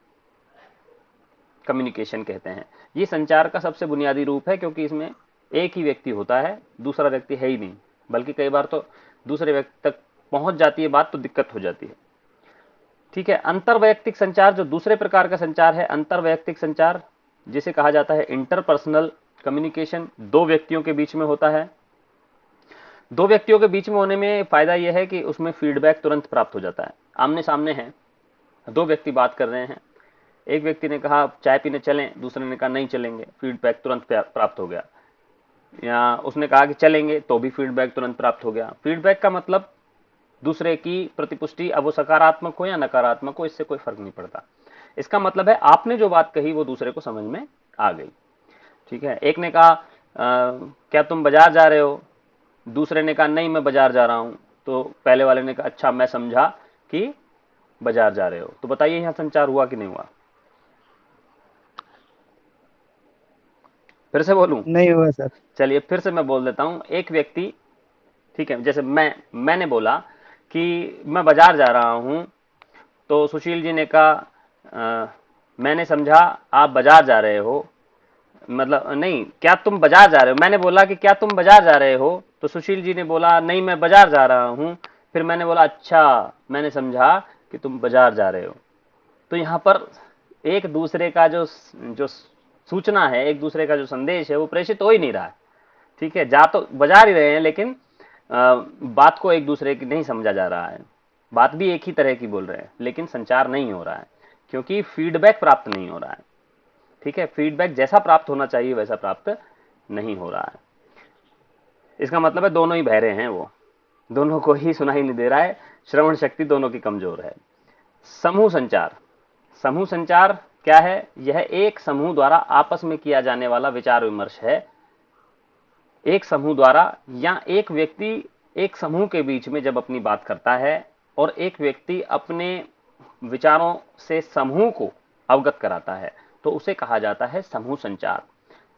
कम्युनिकेशन कहते हैं। ये संचार का सबसे बुनियादी रूप है, क्योंकि इसमें एक ही व्यक्ति होता है, दूसरा व्यक्ति है ही नहीं, बल्कि कई बार तो दूसरे व्यक्ति तक पहुंच जाती है बात तो दिक्कत हो जाती है। ठीक है, अंतरवैयक्तिक संचार जो दूसरे प्रकार का संचार है, अंतरवैयक्तिक संचार जिसे कहा जाता है इंटरपर्सनल कम्युनिकेशन, दो व्यक्तियों के बीच में होता है। दो व्यक्तियों के बीच में होने में फायदा यह है कि उसमें फीडबैक तुरंत प्राप्त हो जाता है। आमने सामने हैं, दो व्यक्ति बात कर रहे हैं, एक व्यक्ति ने कहा चाय पीने चलें, दूसरे ने कहा नहीं चलेंगे, फीडबैक तुरंत प्राप्त हो गया। या उसने कहा कि चलेंगे, तो भी फीडबैक तुरंत प्राप्त हो गया। फीडबैक का मतलब दूसरे की प्रतिपुष्टि, अब वो सकारात्मक हो या नकारात्मक हो, इससे कोई फर्क नहीं पड़ता। इसका मतलब है आपने जो बात कही वो दूसरे को समझ में आ गई। ठीक है, एक ने कहा क्या तुम बाजार जा रहे हो? दूसरे ने कहा नहीं मैं बाजार जा रहा हूं। तो पहले वाले ने कहा अच्छा मैं समझा कि बाजार जा रहे हो। तो बताइए यहां संचार हुआ कि नहीं हुआ? फिर से बोलूं? नहीं हुआ सर। चलिए फिर से मैं बोल देता हूं। एक व्यक्ति, ठीक है, जैसे मैंने बोला कि मैं बाजार जा रहा हूं, तो सुशील जी ने कहा मैंने समझा आप बाजार जा रहे हो, मतलब नहीं, क्या तुम बाजार जा रहे हो? मैंने बोला कि क्या तुम बाजार जा रहे हो, तो सुशील जी ने बोला नहीं मैं बाजार जा रहा हूं। फिर मैंने बोला अच्छा मैंने समझा कि तुम बाजार जा रहे हो। तो यहाँ पर एक दूसरे का जो सूचना है, एक दूसरे का जो संदेश है वो प्रेषित हो ही नहीं रहा है। ठीक है, जा तो बाजार ही रहे हैं लेकिन बात को एक दूसरे की नहीं समझा जा रहा है। बात भी एक ही तरह की बोल रहे हैं लेकिन संचार नहीं हो रहा है, क्योंकि फीडबैक प्राप्त नहीं हो रहा है। ठीक है, फीडबैक जैसा प्राप्त होना चाहिए वैसा प्राप्त नहीं हो रहा है। इसका मतलब है दोनों ही बहरे हैं, वो दोनों को ही सुनाई नहीं दे रहा है, श्रवण शक्ति दोनों की कमजोर है। समूह संचार। समूह संचार क्या है? यह एक समूह द्वारा आपस में किया जाने वाला विचार विमर्श है, एक समूह द्वारा या एक व्यक्ति एक समूह के बीच में जब अपनी बात करता है और एक व्यक्ति अपने विचारों से समूह को अवगत कराता है तो उसे कहा जाता है समूह संचार।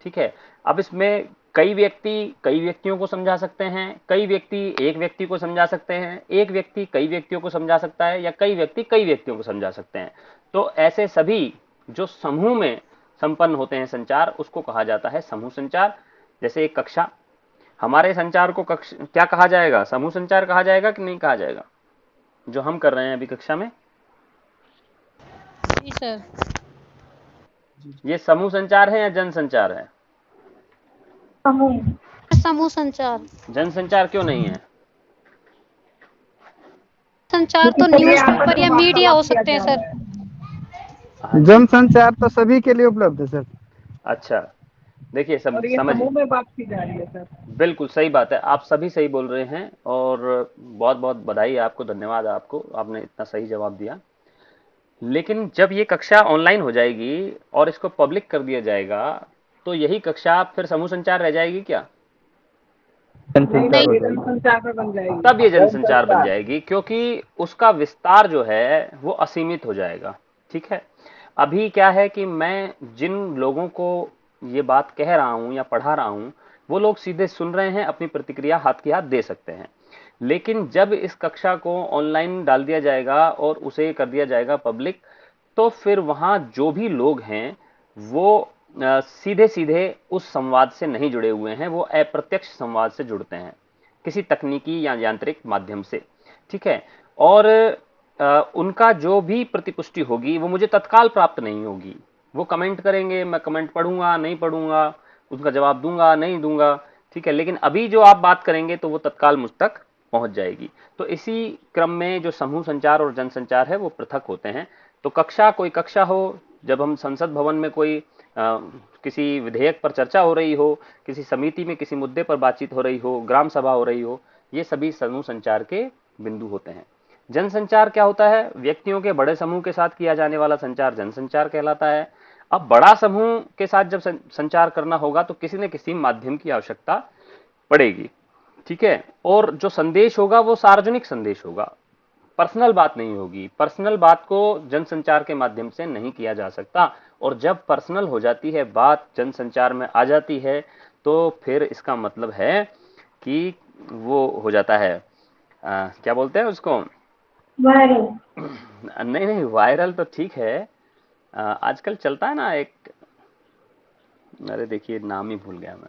ठीक है। अब इसमें कई व्यक्ति कई व्यक्तियों को समझा सकते हैं, कई व्यक्ति एक व्यक्ति को समझा सकते हैं, एक व्यक्ति कई व्यक्तियों को समझा सकता है, या कई व्यक्ति कई व्यक्तियों को समझा सकते हैं। तो ऐसे सभी जो समूह में संपन्न होते हैं संचार, उसको कहा जाता है समूह संचार। जैसे एक कक्षा, हमारे संचार को क्या कहा जाएगा? समूह संचार कहा जाएगा कि नहीं कहा जाएगा? जो हम कर रहे हैं अभी कक्षा में, जी सर। ये समूह संचार है या जन संचार है? समूह संचार। जन संचार क्यों नहीं है? संचार तो न्यूज़पेपर या मीडिया हो सकते हैं सर। जन संचार तो सभी के लिए उपलब्ध है सर। अच्छा, देखिए समझिए, समूह में बात की जा रही है सर। बिल्कुल सही बात है, आप सभी सही बोल रहे हैं और बहुत बहुत बधाई है आपको, धन्यवाद आपको, आपने इतना सही जवाब दिया। लेकिन जब ये कक्षा ऑनलाइन हो जाएगी और इसको पब्लिक कर दिया जाएगा तो यही कक्षा फिर समूह संचार रह जाएगी क्या? जनसंचार में बन जाएगी। तब ये जनसंचार बन जाएगी, क्योंकि उसका विस्तार जो है वो असीमित हो जाएगा। ठीक है। अभी क्या है कि मैं जिन लोगों को ये बात कह रहा हूं या पढ़ा रहा हूं वो लोग सीधे सुन रहे हैं, अपनी प्रतिक्रिया हाथ की हाथ दे सकते हैं। लेकिन जब इस कक्षा को ऑनलाइन डाल दिया जाएगा और उसे कर दिया जाएगा पब्लिक, तो फिर वहां जो भी लोग हैं वो सीधे सीधे उस संवाद से नहीं जुड़े हुए हैं, वो अप्रत्यक्ष संवाद से जुड़ते हैं किसी तकनीकी या यांत्रिक माध्यम से। ठीक है। और उनका जो भी प्रतिपुष्टि होगी वो मुझे तत्काल प्राप्त नहीं होगी। वो कमेंट करेंगे, मैं कमेंट पढ़ूंगा नहीं पढ़ूंगा, उसका जवाब दूंगा नहीं दूंगा। ठीक है। लेकिन अभी जो आप बात करेंगे तो वो तत्काल मुझ तक पहुंच जाएगी। तो इसी क्रम में जो समूह संचार और जनसंचार है वो पृथक होते हैं। तो कक्षा, कोई कक्षा हो, जब हम संसद भवन में कोई किसी विधेयक पर चर्चा हो रही हो, किसी समिति में किसी मुद्दे पर बातचीत हो रही हो, ग्राम सभा हो रही हो, ये सभी समूह संचार के बिंदु होते हैं। जनसंचार क्या होता है? व्यक्तियों के बड़े समूह के साथ किया जाने वाला संचार जनसंचार कहलाता है। अब बड़ा समूह के साथ जब संचार करना होगा तो किसी न किसी माध्यम की आवश्यकता पड़ेगी। ठीक है। और जो संदेश होगा वो सार्वजनिक संदेश होगा, पर्सनल बात नहीं होगी। पर्सनल बात को जनसंचार के माध्यम से नहीं किया जा सकता, और जब पर्सनल हो जाती है बात, जनसंचार में आ जाती है, तो फिर इसका मतलब है कि वो हो जाता है क्या बोलते हैं उसको, वायरल। नहीं नहीं, वायरल तो ठीक है। आजकल चलता है ना एक, अरे देखिए नाम ही भूल गया मैं,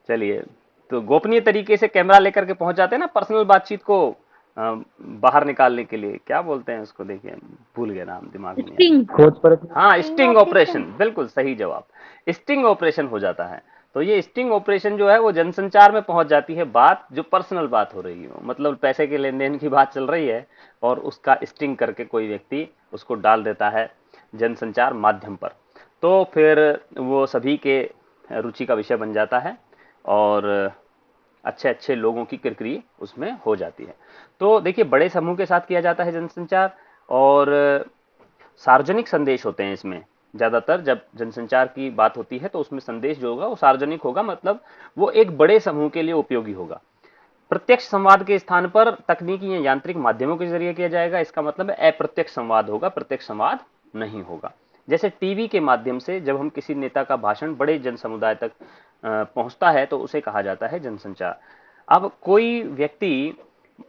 चलिए, तो गोपनीय तरीके से कैमरा लेकर के पहुंच जाते हैं ना पर्सनल बातचीत को बाहर निकालने के लिए, क्या बोलते हैं उसको, देखिए भूल गया नाम, दिमाग में नहीं। हाँ, स्टिंग ऑपरेशन, बिल्कुल सही जवाब, स्टिंग ऑपरेशन हो जाता है। तो ये स्टिंग ऑपरेशन जो है वो जनसंचार में पहुंच जाती है बात, जो पर्सनल बात हो रही हो, मतलब पैसे के लेन देन की बात चल रही है और उसका स्टिंग करके कोई व्यक्ति उसको डाल देता है जनसंचार माध्यम पर, तो फिर वो सभी के रुचि का विषय बन जाता है और अच्छे अच्छे लोगों की किरकिरी उसमें हो जाती है। तो देखिए, बड़े समूह के साथ किया जाता है जनसंचार, और सार्वजनिक संदेश होते हैं इसमें। ज्यादातर जब जनसंचार की बात होती है तो उसमें संदेश जो होगा वो सार्वजनिक होगा, मतलब वो एक बड़े समूह के लिए उपयोगी होगा। प्रत्यक्ष संवाद के स्थान पर तकनीकी या यांत्रिक माध्यमों के जरिए किया जाएगा, इसका मतलब अप्रत्यक्ष संवाद होगा, प्रत्यक्ष संवाद नहीं होगा। जैसे टीवी के माध्यम से जब हम किसी नेता का भाषण बड़े जन समुदाय तक पहुंचता है तो उसे कहा जाता है जनसंचार। अब कोई व्यक्ति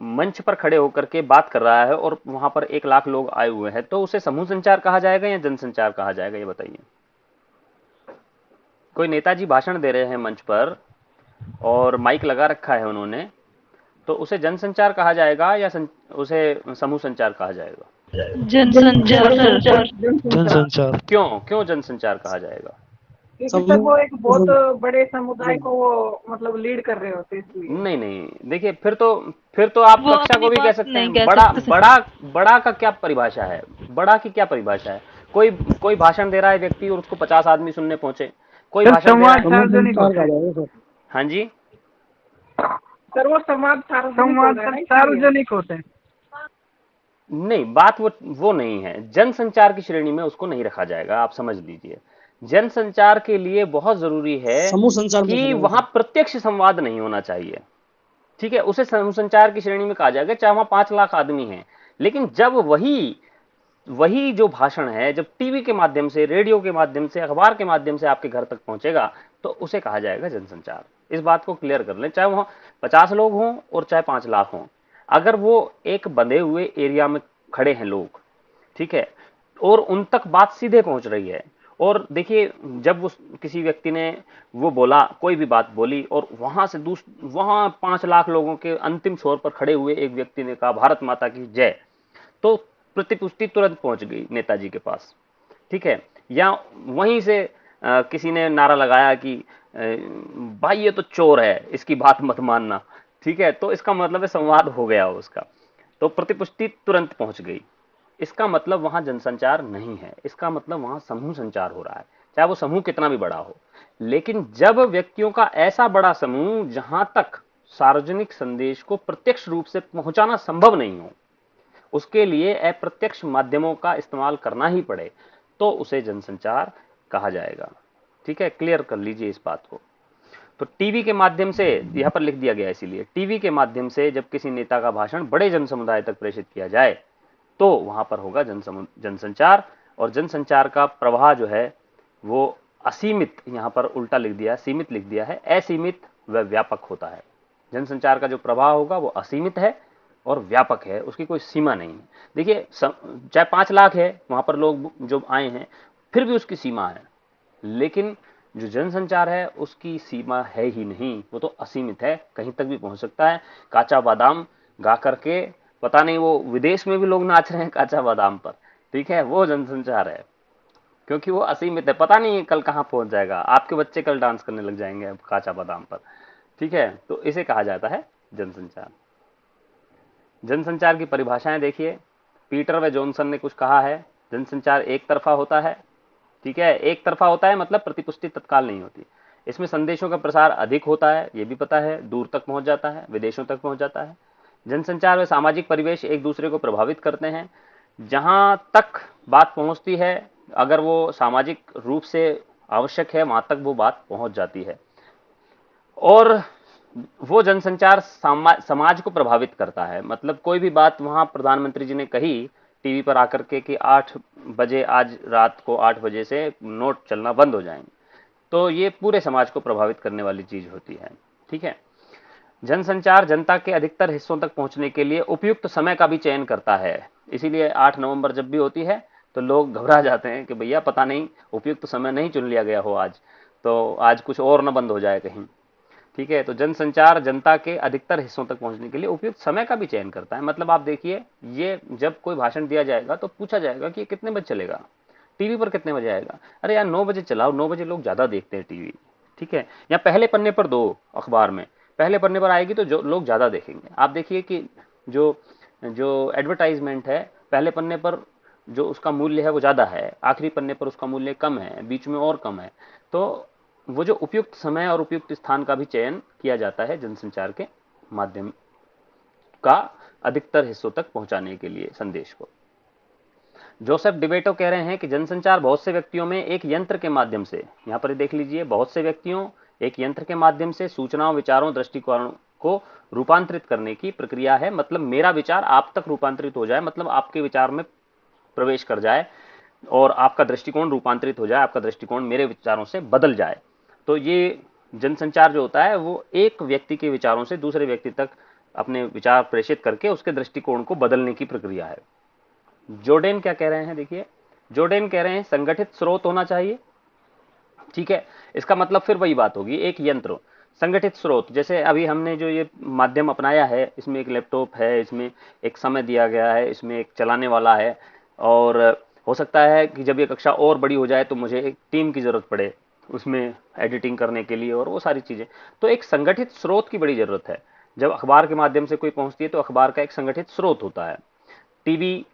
मंच पर खड़े होकर के बात कर रहा है और वहां पर 1 लाख लोग आए हुए हैं, तो उसे समूह संचार कहा जाएगा या जनसंचार कहा जाएगा, ये बताइए। कोई नेताजी भाषण दे रहे हैं मंच पर और माइक लगा रखा है उन्होंने, तो उसे जनसंचार कहा जाएगा या उसे समूह संचार कहा जाएगा? जनसंचार। जनसंचार। क्यों क्यों जनसंचार कहा जाएगा? क्योंकि सर वो एक बहुत बड़े समुदाय को वो मतलब लीड कर रहे होते इसलिए। नहीं नहीं, देखिए फिर तो आप कक्षा को भी कह सकते हैं। बड़ा का क्या परिभाषा है? बड़ा की क्या परिभाषा है? कोई भाषण दे रहा है व्यक्ति और उसको 50 आदमी सुनने पहुंचे, कोई भाषण दे रहा है। हाँ जी सर, वो संवाद सार्वजनिक होते हैं। नहीं, बात वो नहीं है, जनसंचार की श्रेणी में उसको नहीं रखा जाएगा, आप समझ लीजिए। जनसंचार के लिए बहुत जरूरी है समूह संचार में कि बोला वहां प्रत्यक्ष संवाद नहीं होना चाहिए। ठीक है, उसे समूह संचार की श्रेणी में कहा जाएगा, चाहे वहां 5 लाख आदमी हैं। लेकिन जब वही वही जो भाषण है जब टीवी के माध्यम से, रेडियो के माध्यम से, अखबार के माध्यम से आपके घर तक पहुंचेगा, तो उसे कहा जाएगा जनसंचार। इस बात को क्लियर कर लें, चाहे वहां 50 लोग हों और चाहे 5 लाख हों। अगर वो एक बंधे हुए एरिया में खड़े हैं लोग, ठीक है, और उन तक बात सीधे पहुंच रही है, और देखिए जब उस किसी व्यक्ति ने वो बोला, कोई भी बात बोली, और वहां से वहां 5 लाख लोगों के अंतिम छोर पर खड़े हुए एक व्यक्ति ने कहा भारत माता की जय, तो प्रतिपुष्टि तुरंत पहुंच गई नेताजी के पास। ठीक है, या वहीं से किसी ने नारा लगाया कि भाई ये तो चोर है, इसकी बात मत मानना। ठीक है, तो इसका मतलब है संवाद हो गया उसका, तो प्रतिपुष्टि तुरंत पहुंच गई। इसका मतलब वहां जनसंचार नहीं है, इसका मतलब वहां समूह संचार हो रहा है, चाहे वो समूह कितना भी बड़ा हो। लेकिन जब व्यक्तियों का ऐसा बड़ा समूह जहां तक सार्वजनिक संदेश को प्रत्यक्ष रूप से पहुंचाना संभव नहीं हो, उसके लिए अप्रत्यक्ष माध्यमों का इस्तेमाल करना ही पड़े, तो उसे जनसंचार कहा जाएगा। ठीक है, क्लियर कर लीजिए इस बात को। तो टीवी के माध्यम से, यहां पर लिख दिया गया है इसीलिए, टीवी के माध्यम से जब किसी नेता का भाषण बड़े जन समुदाय तक प्रेषित किया जाए, तो वहां पर होगा जनसंचार। और जनसंचार का प्रवाह जो है वो असीमित, यहां पर उल्टा लिख दिया, सीमित लिख दिया है, असीमित व व्यापक होता है। जनसंचार का जो प्रवाह होगा वो असीमित है और व्यापक है, उसकी कोई सीमा नहीं है। देखिए चाहे 5 लाख है वहां पर लोग जो आए हैं, फिर भी उसकी सीमा है। लेकिन जो जनसंचार है उसकी सीमा है ही नहीं, वो तो असीमित है, कहीं तक भी पहुंच सकता है। काचा बादाम गा करके, पता नहीं वो विदेश में भी लोग नाच रहे हैं काचा बादाम पर। ठीक है, वो जनसंचार है, क्योंकि वो असीमित है, पता नहीं कल कहां पहुंच जाएगा। आपके बच्चे कल डांस करने लग जाएंगे अब काचा बादाम पर। ठीक है, तो इसे कहा जाता है जनसंचार। जनसंचार की परिभाषाएं देखिए, पीटर व जॉनसन ने कुछ कहा है, जनसंचार एक तरफा होता है। ठीक है, एक तरफा होता है मतलब प्रतिपुष्टि तत्काल नहीं होती। इसमें संदेशों का प्रसार अधिक होता है, ये भी पता है, दूर तक पहुंच जाता है, विदेशों तक पहुंच जाता है। जनसंचार व सामाजिक परिवेश एक दूसरे को प्रभावित करते हैं। जहां तक बात पहुंचती है, अगर वो सामाजिक रूप से आवश्यक है, वहां तक वो बात पहुंच जाती है। और वो जनसंचार समाज को प्रभावित करता है। मतलब कोई भी बात वहां प्रधानमंत्री जी ने कही टीवी पर आकर के कि 8 बजे, आज रात को 8 बजे से नोट चलना बंद हो जाएंगे, तो ये पूरे समाज को प्रभावित करने वाली चीज होती है। ठीक है, जनसंचार जनता के अधिकतर हिस्सों तक पहुंचने के लिए उपयुक्त समय का भी चयन करता है। इसीलिए 8 नवंबर जब भी होती है तो लोग घबरा जाते हैं कि भैया पता नहीं उपयुक्त समय नहीं चुन लिया गया हो आज, तो आज कुछ और न बंद हो जाए कहीं। ठीक है, तो जनसंचार जनता के अधिकतर हिस्सों तक पहुंचने के लिए उपयुक्त समय का भी चयन करता है। मतलब आप देखिए, ये जब कोई भाषण दिया जाएगा तो पूछा जाएगा कि ये कितने बजे चलेगा, टीवी पर कितने बजे आएगा। अरे यार 9 बजे चलाओ, 9 बजे लोग ज्यादा देखते हैं टीवी। ठीक है, या पहले पन्ने पर दो, अखबार में पहले पन्ने पर आएगी तो जो लोग ज्यादा देखेंगे। आप देखिए कि जो जो एडवर्टाइजमेंट है, पहले पन्ने पर जो उसका मूल्य है वो ज्यादा है, आखिरी पन्ने पर उसका मूल्य कम है, बीच में और कम है। तो वो जो उपयुक्त समय और उपयुक्त स्थान का भी चयन किया जाता है जनसंचार के माध्यम का अधिकतर हिस्सों तक पहुंचाने के लिए संदेश को। जोसेफ डिबेटो कह रहे हैं कि जनसंचार बहुत से व्यक्तियों में एक यंत्र के माध्यम से, यहां पर देख लीजिए, बहुत से व्यक्तियों एक यंत्र के माध्यम से सूचनाओं, विचारों, दृष्टिकोणों को रूपांतरित करने की प्रक्रिया है। मतलब मेरा विचार आप तक रूपांतरित हो जाए, मतलब आपके विचार में प्रवेश कर जाए और आपका दृष्टिकोण रूपांतरित हो जाए, आपका दृष्टिकोण मेरे विचारों से बदल जाए। तो ये जनसंचार जो होता है वो एक व्यक्ति के विचारों से दूसरे व्यक्ति तक अपने विचार प्रेषित करके उसके दृष्टिकोण को बदलने की प्रक्रिया है। जोर्डेन क्या कह रहे हैं, देखिए, जोर्डेन कह रहे हैं संगठित स्रोत होना चाहिए। ठीक है, इसका मतलब फिर वही बात होगी, एक यंत्र, संगठित स्रोत। जैसे अभी हमने जो ये माध्यम अपनाया है, इसमें एक लैपटॉप है, इसमें एक समय दिया गया है, इसमें एक चलाने वाला है, और हो सकता है कि जब ये कक्षा और बड़ी हो जाए तो मुझे एक टीम की जरूरत पड़े उसमें एडिटिंग करने के लिए और वो सारी चीजें। तो एक संगठित स्रोत की बड़ी जरूरत है। जब अखबार के माध्यम से कोई पहुंचती है तो अखबार का एक संगठित स्रोत होता है। टीवी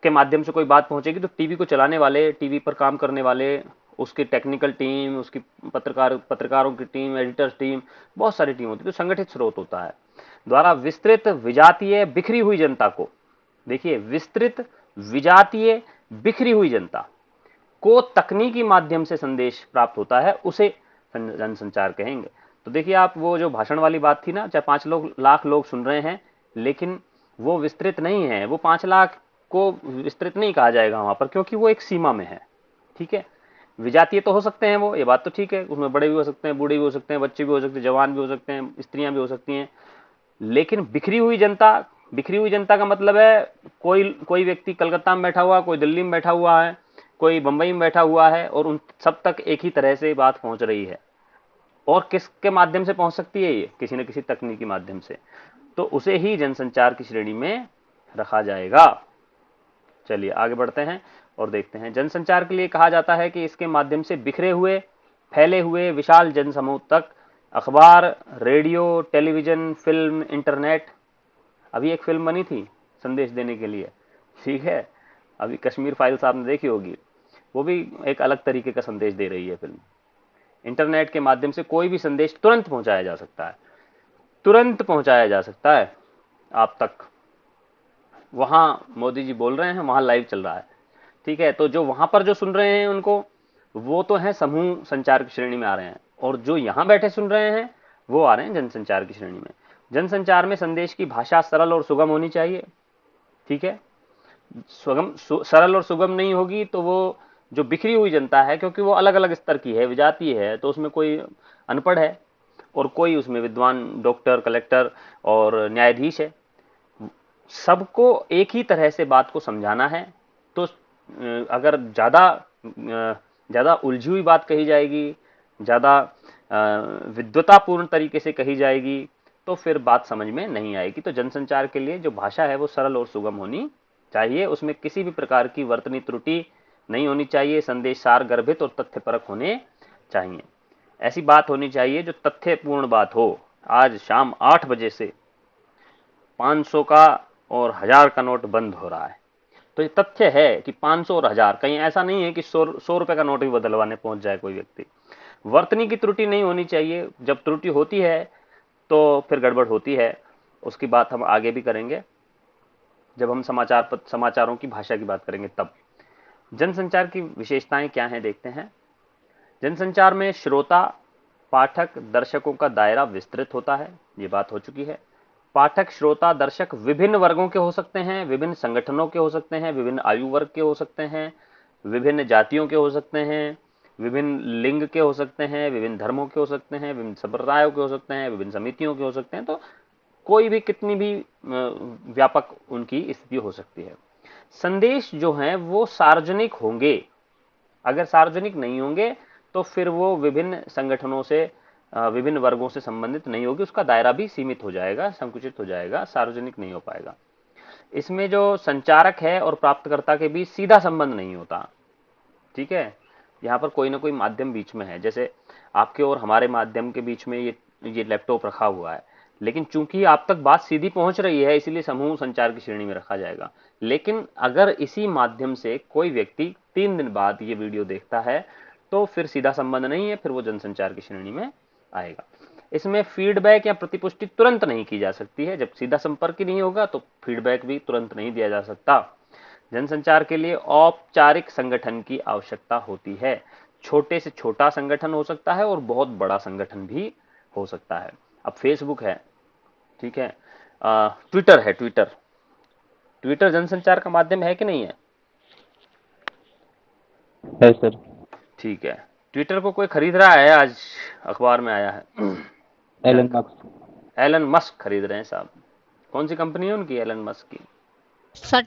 के माध्यम से कोई बात पहुंचेगी तो टीवी को चलाने वाले, टीवी पर काम करने वाले, उसकी टेक्निकल टीम, उसकी पत्रकारों की टीम, एडिटर्स टीम, बहुत सारी टीम होती है, तो संगठित स्रोत होता है। द्वारा विस्तृत विजातीय बिखरी हुई जनता को, देखिए विस्तृत विजातीय बिखरी हुई जनता को तकनीकी माध्यम से संदेश प्राप्त होता है उसे जनसंचार कहेंगे। तो देखिए आप, वो जो भाषण वाली बात थी ना, चाहे 5 लाख लोग सुन रहे हैं, लेकिन वो विस्तृत नहीं है, वो 5 लाख को विस्तृत नहीं कहा जाएगा वहां पर, क्योंकि वो एक सीमा में है। ठीक है, विजातीय तो हो सकते हैं वो, ये बात तो ठीक है, उसमें बड़े भी हो सकते हैं, बूढ़े भी हो सकते हैं, बच्चे भी हो सकते हैं, जवान भी हो सकते हैं, स्त्रियां भी हो सकती हैं, लेकिन बिखरी हुई जनता, बिखरी हुई जनता का मतलब है कोई कोई व्यक्ति कलकत्ता में बैठा हुआ, कोई दिल्ली में बैठा हुआ है, कोई बंबई में बैठा हुआ है, और उन सब तक एक ही तरह से बात पहुंच रही है। और किसके माध्यम से पहुंच सकती है? ये किसी न किसी तकनीकी माध्यम से, तो उसे ही जनसंचार की श्रेणी में रखा जाएगा। चलिए आगे बढ़ते हैं और देखते हैं। जनसंचार के लिए कहा जाता है कि इसके माध्यम से बिखरे हुए, फैले हुए विशाल जनसमूह तक अखबार, रेडियो, टेलीविजन, फिल्म, इंटरनेट, अभी एक फिल्म बनी थी संदेश देने के लिए, ठीक है, अभी कश्मीर फाइल्स आपने देखी होगी, वो भी एक अलग तरीके का संदेश दे रही है फिल्म। इंटरनेट के माध्यम से कोई भी संदेश तुरंत पहुंचाया जा सकता है, तुरंत पहुंचाया जा सकता है आप तक। वहां मोदी जी बोल रहे हैं, वहां लाइव चल रहा है, ठीक है, तो जो वहां पर जो सुन रहे हैं उनको, वो तो है समूह संचार की श्रेणी में आ रहे हैं, और जो यहां बैठे सुन रहे हैं वो आ रहे हैं जनसंचार की श्रेणी में। जनसंचार में संदेश की भाषा सरल और सुगम होनी चाहिए। ठीक है, सरल और सुगम नहीं होगी तो वो जो बिखरी हुई जनता है, क्योंकि वो अलग अलग स्तर की है, विजातीय है, तो उसमें कोई अनपढ़ है और कोई उसमें विद्वान, डॉक्टर, कलेक्टर और न्यायाधीश है, सबको एक ही तरह से बात को समझाना है। तो अगर ज्यादा उलझी हुई बात कही जाएगी, ज्यादा विद्वतापूर्ण तरीके से कही जाएगी, तो फिर बात समझ में नहीं आएगी। तो जनसंचार के लिए जो भाषा है वो सरल और सुगम होनी चाहिए, उसमें किसी भी प्रकार की वर्तनी त्रुटि नहीं होनी चाहिए, संदेश सार गर्भित और तथ्यपरक होने चाहिए। ऐसी बात होनी चाहिए जो तथ्यपूर्ण बात हो। आज शाम 8 बजे से 500 का और 1000 का नोट बंद हो रहा है, तो ये तथ्य है कि 500 और 1000, कहीं ऐसा नहीं है कि 100 रुपए का नोट भी बदलवाने पहुंच जाए कोई व्यक्ति। वर्तनी की त्रुटि नहीं होनी चाहिए, जब त्रुटि होती है तो फिर गड़बड़ होती है। उसकी बात हम आगे भी करेंगे जब हम समाचारों की भाषा की बात करेंगे तब। जनसंचार की विशेषताएं क्या हैं देखते हैं। जनसंचार में श्रोता, पाठक, दर्शकों का दायरा विस्तृत होता है, ये बात हो चुकी है। पाठक, श्रोता, दर्शक विभिन्न वर्गों के हो सकते हैं, विभिन्न संगठनों के हो सकते हैं, विभिन्न आयु वर्ग के हो सकते हैं, विभिन्न जातियों के हो सकते हैं, विभिन्न लिंग के हो सकते हैं, विभिन्न धर्मों के हो सकते हैं, विभिन्न संप्रदायों के हो सकते हैं, विभिन्न समितियों के हो सकते हैं। तो कोई भी, कितनी भी व्यापक उनकी स्थिति हो सकती है। संदेश जो हैं वो सार्वजनिक होंगे, अगर सार्वजनिक नहीं होंगे तो फिर वो विभिन्न संगठनों से, विभिन्न वर्गों से संबंधित नहीं होगी, उसका दायरा भी सीमित हो जाएगा, संकुचित हो जाएगा, सार्वजनिक नहीं हो पाएगा। इसमें जो संचारक है और प्राप्तकर्ता के बीच सीधा संबंध नहीं होता। ठीक है, यहाँ पर कोई ना कोई माध्यम बीच में है, जैसे आपके और हमारे माध्यम के बीच में ये लैपटॉप रखा हुआ है, लेकिन चूंकि आप तक बात सीधी पहुंच रही है इसलिए समूह संचार की श्रेणी में रखा जाएगा। लेकिन अगर इसी माध्यम से कोई व्यक्ति 3 दिन बाद ये वीडियो देखता है तो फिर सीधा संबंध नहीं है, फिर वो जनसंचार की श्रेणी में आएगा। इसमें फीडबैक या प्रतिपुष्टि तुरंत नहीं की जा सकती है, जब सीधा संपर्क ही नहीं होगा तो फीडबैक भी तुरंत नहीं दिया जा सकता। जनसंचार के लिए औपचारिक संगठन की आवश्यकता होती है। छोटे से छोटा संगठन हो सकता है और बहुत बड़ा संगठन भी हो सकता है। अब फेसबुक है, ठीक है, ट्विटर है, ट्विटर जनसंचार का माध्यम है कि नहीं है? है सर। ठीक है, ट्विटर को कोई खरीद रहा है, आज अखबार में आया है। एलन मस्क खरीद रहे हैं साहब। कौन सी कंपनी है उनकी, एलन मस्क की? सर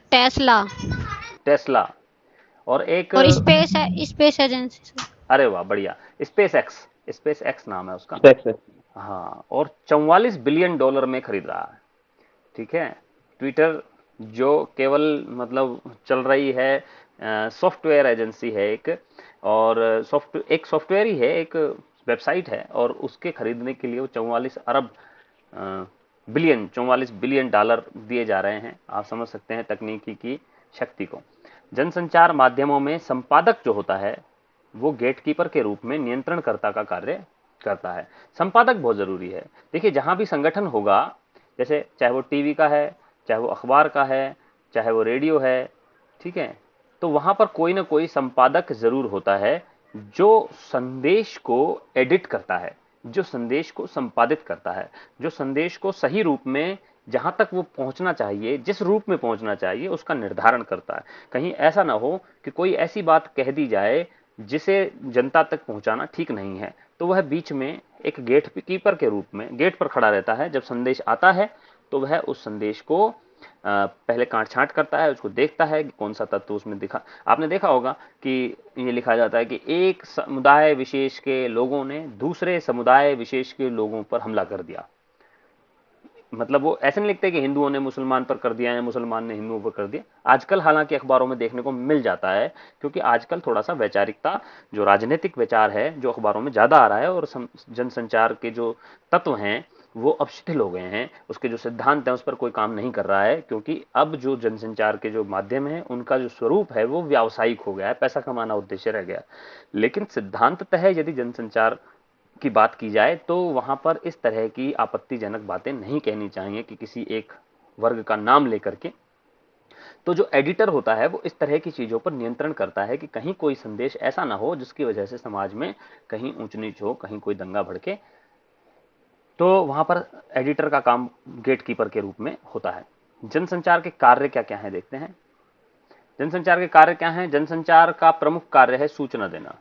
टेस्ला और एक और स्पेस एजेंसी सर। अरे वाह, बढ़िया, स्पेस एक्स नाम है उसका। हाँ, और 44 बिलियन डॉलर में खरीद रहा है। ठीक है, ट्विटर जो केवल मतलब चल रही है, सॉफ्टवेयर एजेंसी है एक, और एक सॉफ्टवेयर ही है, एक वेबसाइट है, और उसके खरीदने के लिए वो 44 बिलियन डॉलर दिए जा रहे हैं। आप समझ सकते हैं तकनीकी की शक्ति को। जनसंचार माध्यमों में संपादक जो होता है वो गेटकीपर के रूप में नियंत्रणकर्ता का कार्य करता है। संपादक बहुत जरूरी है। देखिए, जहां भी संगठन होगा, जैसे चाहे वो टीवी का है, चाहे वो अखबार का है, चाहे वो रेडियो है, ठीक है, तो वहां पर कोई ना कोई संपादक जरूर होता है जो संदेश को एडिट करता है, जो संदेश को संपादित करता है, जो संदेश को सही रूप में जहां तक वो पहुंचना चाहिए, जिस रूप में पहुंचना चाहिए उसका निर्धारण करता है। कहीं ऐसा ना हो कि कोई ऐसी बात कह दी जाए जिसे जनता तक पहुंचाना ठीक नहीं है, तो वह बीच में एक गेट कीपर के रूप में गेट पर खड़ा रहता है। जब संदेश आता है तो वह उस संदेश को पहले काट छांट करता है, उसको देखता है कि कौन सा तत्व उसमें दिखा। आपने देखा होगा कि ये लिखा जाता है कि एक समुदाय विशेष के लोगों ने दूसरे समुदाय विशेष के लोगों पर हमला कर दिया। मतलब वो ऐसे नहीं लिखते कि हिंदुओं ने मुसलमान पर कर दिया या मुसलमान ने हिंदुओं पर कर दिया। आजकल हालांकि अखबारों में देखने को मिल जाता है, क्योंकि आजकल थोड़ा सा वैचारिकता, जो राजनीतिक विचार है, जो अखबारों में ज्यादा आ रहा है, और जनसंचार के जो तत्व हैं वो अब शिथिल हो गए हैं, उसके जो सिद्धांत हैं उस पर कोई काम नहीं कर रहा है, क्योंकि अब जो जनसंचार के जो माध्यम है उनका जो स्वरूप है वो व्यावसायिक हो गया है, पैसा कमाना उद्देश्य रह गया। लेकिन सिद्धांततः यदि जनसंचार की बात की जाए तो वहां पर इस तरह की आपत्तिजनक बातें नहीं कहनी चाहिए कि किसी एक वर्ग का नाम लेकर के। तो जो एडिटर होता है वो इस तरह की चीजों पर नियंत्रण करता है कि कहीं कोई संदेश ऐसा ना हो जिसकी वजह से समाज में कहीं ऊंच नीच हो, कहीं कोई दंगा भड़के। तो वहां पर एडिटर का काम गेट कीपर के रूप में होता है। जनसंचार के कार्य क्या क्या है देखते हैं। जनसंचार के कार्य क्या है? जनसंचार का प्रमुख कार्य है सूचना देना।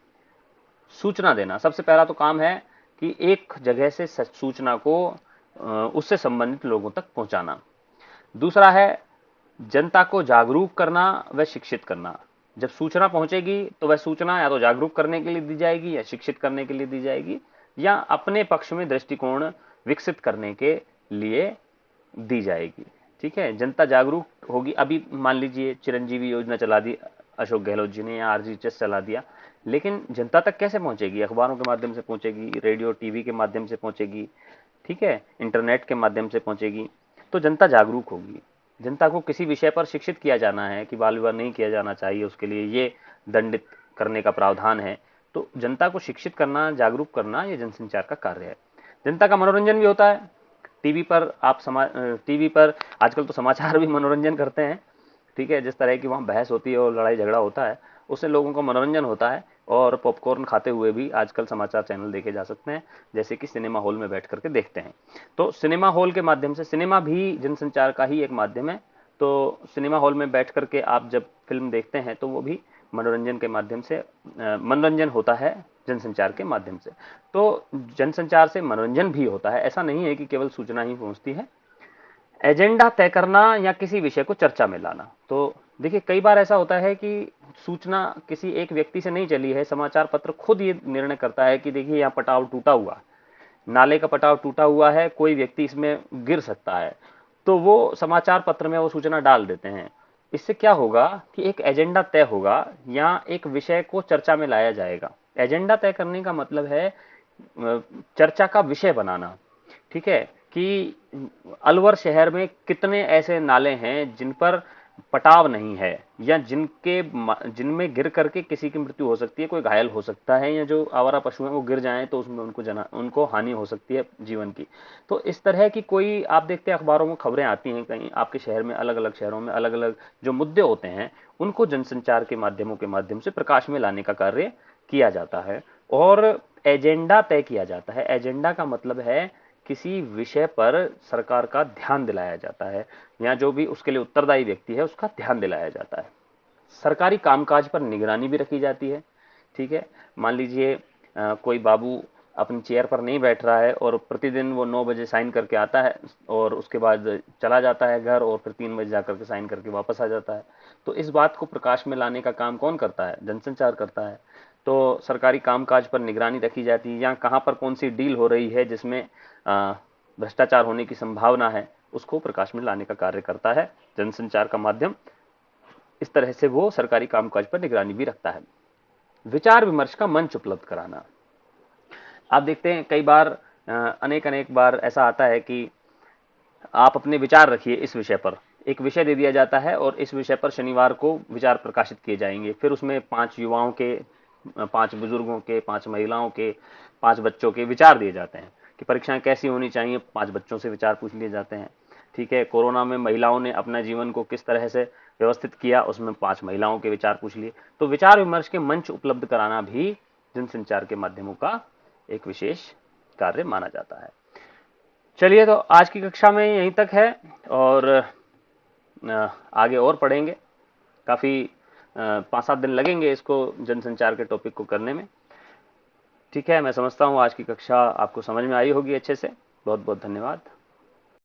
सूचना देना सबसे पहला तो काम है कि एक जगह से सूचना को उससे संबंधित लोगों तक पहुंचाना। दूसरा है जनता को जागरूक करना व शिक्षित करना। जब सूचना पहुंचेगी तो वह सूचना या तो जागरूक करने के लिए दी जाएगी, या शिक्षित करने के लिए दी जाएगी, या अपने पक्ष में दृष्टिकोण विकसित करने के लिए दी जाएगी। ठीक है, जनता जागरूक होगी। अभी मान लीजिए चिरंजीवी योजना चला दी अशोक गहलोत जी ने, या आरजीएचएस चला दिया, लेकिन जनता तक कैसे पहुंचेगी? अखबारों के माध्यम से पहुंचेगी, रेडियो टीवी के माध्यम से पहुंचेगी, ठीक है, इंटरनेट के माध्यम से पहुंचेगी। तो जनता जागरूक होगी। जनता को किसी विषय पर शिक्षित किया जाना है कि बाल विवाह नहीं किया जाना चाहिए, उसके लिए ये दंडित करने का प्रावधान है। तो जनता को शिक्षित करना, जागरूक करना, ये जनसंचार का कार्य है। जनता का मनोरंजन भी होता है। टीवी पर आप टीवी पर आजकल तो समाचार भी मनोरंजन करते हैं। ठीक है, जिस तरह की वहां बहस होती है और लड़ाई झगड़ा होता है, उससे लोगों को मनोरंजन होता है, और पॉपकॉर्न खाते हुए भी आजकल समाचार चैनल देखे जा सकते हैं, जैसे कि सिनेमा हॉल में बैठ करके देखते हैं। तो सिनेमा हॉल के माध्यम से, सिनेमा भी जनसंचार का ही एक माध्यम है। तो सिनेमा हॉल में बैठ करके आप जब फिल्म देखते हैं तो वो भी मनोरंजन के माध्यम से मनोरंजन होता है जनसंचार के माध्यम से। तो जनसंचार से मनोरंजन भी होता है, ऐसा नहीं है कि केवल सूचना ही पहुंचती है। एजेंडा तय करना या किसी विषय को चर्चा में लाना। तो देखिए कई बार ऐसा होता है कि सूचना किसी एक व्यक्ति से नहीं चली है, समाचार पत्र खुद ये निर्णय करता है कि देखिए यहाँ पटाव टूटा हुआ, नाले का पटाव टूटा हुआ है, कोई व्यक्ति इसमें गिर सकता है, तो वो समाचार पत्र में वो सूचना डाल देते हैं। इससे क्या होगा कि एक एजेंडा तय होगा, या एक विषय को चर्चा में लाया जाएगा। एजेंडा तय करने का मतलब है चर्चा का विषय बनाना। ठीक है, कि अलवर शहर में कितने ऐसे नाले हैं जिन पर पटाव नहीं है, या जिनमें गिर करके किसी की मृत्यु हो सकती है, कोई घायल हो सकता है, या जो आवारा पशु हैं वो गिर जाएं तो उसमें उनको हानि हो सकती है जीवन की। तो इस तरह की कोई, आप देखते हैं अखबारों में खबरें आती हैं, कहीं आपके शहर में, अलग अलग शहरों में अलग अलग जो मुद्दे होते हैं उनको जनसंचार के माध्यमों के माध्यम से प्रकाश में लाने का कार्य किया जाता है, और एजेंडा तय किया जाता है। एजेंडा का मतलब है किसी विषय पर सरकार का ध्यान दिलाया जाता है, या जो भी उसके लिए उत्तरदायी व्यक्ति है उसका ध्यान दिलाया जाता है। सरकारी कामकाज पर निगरानी भी रखी जाती है। ठीक है, मान लीजिए कोई बाबू अपनी चेयर पर नहीं बैठ रहा है और प्रतिदिन वो 9 बजे साइन करके आता है और उसके बाद चला जाता है घर, और फिर 3 बजे जाकर के साइन करके वापस आ जाता है। तो इस बात को प्रकाश में लाने का काम कौन करता है? जनसंचार करता है। तो सरकारी कामकाज पर निगरानी रखी जाती है, या कहां पर कौन सी डील हो रही है जिसमें भ्रष्टाचार होने की संभावना है, उसको प्रकाश में लाने का कार्य करता है जनसंचार का माध्यम। इस तरह से वो सरकारी कामकाज पर निगरानी भी रखता है। विचार विमर्श का मंच उपलब्ध कराना। आप देखते हैं कई बार अनेक अनेक बार ऐसा आता है कि आप अपने विचार रखिए इस विषय पर। एक विषय दे दिया जाता है और इस विषय पर शनिवार को विचार प्रकाशित किए जाएंगे। फिर उसमें 5 युवाओं के, 5 बुजुर्गों के, 5 महिलाओं के, 5 बच्चों के विचार दिए जाते हैं कि परीक्षाएं कैसी होनी चाहिए। 5 बच्चों से विचार पूछ लिए जाते हैं। ठीक है, कोरोना में महिलाओं ने अपना जीवन को किस तरह से व्यवस्थित किया, उसमें 5 महिलाओं के विचार पूछ लिए। तो विचार विमर्श के मंच उपलब्ध कराना भी जनसंचार के माध्यमों का एक विशेष कार्य माना जाता है। चलिए, तो आज की कक्षा में यहीं तक है और आगे और पढ़ेंगे। काफी 5-7 दिन लगेंगे इसको जनसंचार के टॉपिक को करने में। ठीक है, मैं समझता हूँ आज की कक्षा आपको समझ में आई होगी अच्छे से। बहुत बहुत धन्यवाद।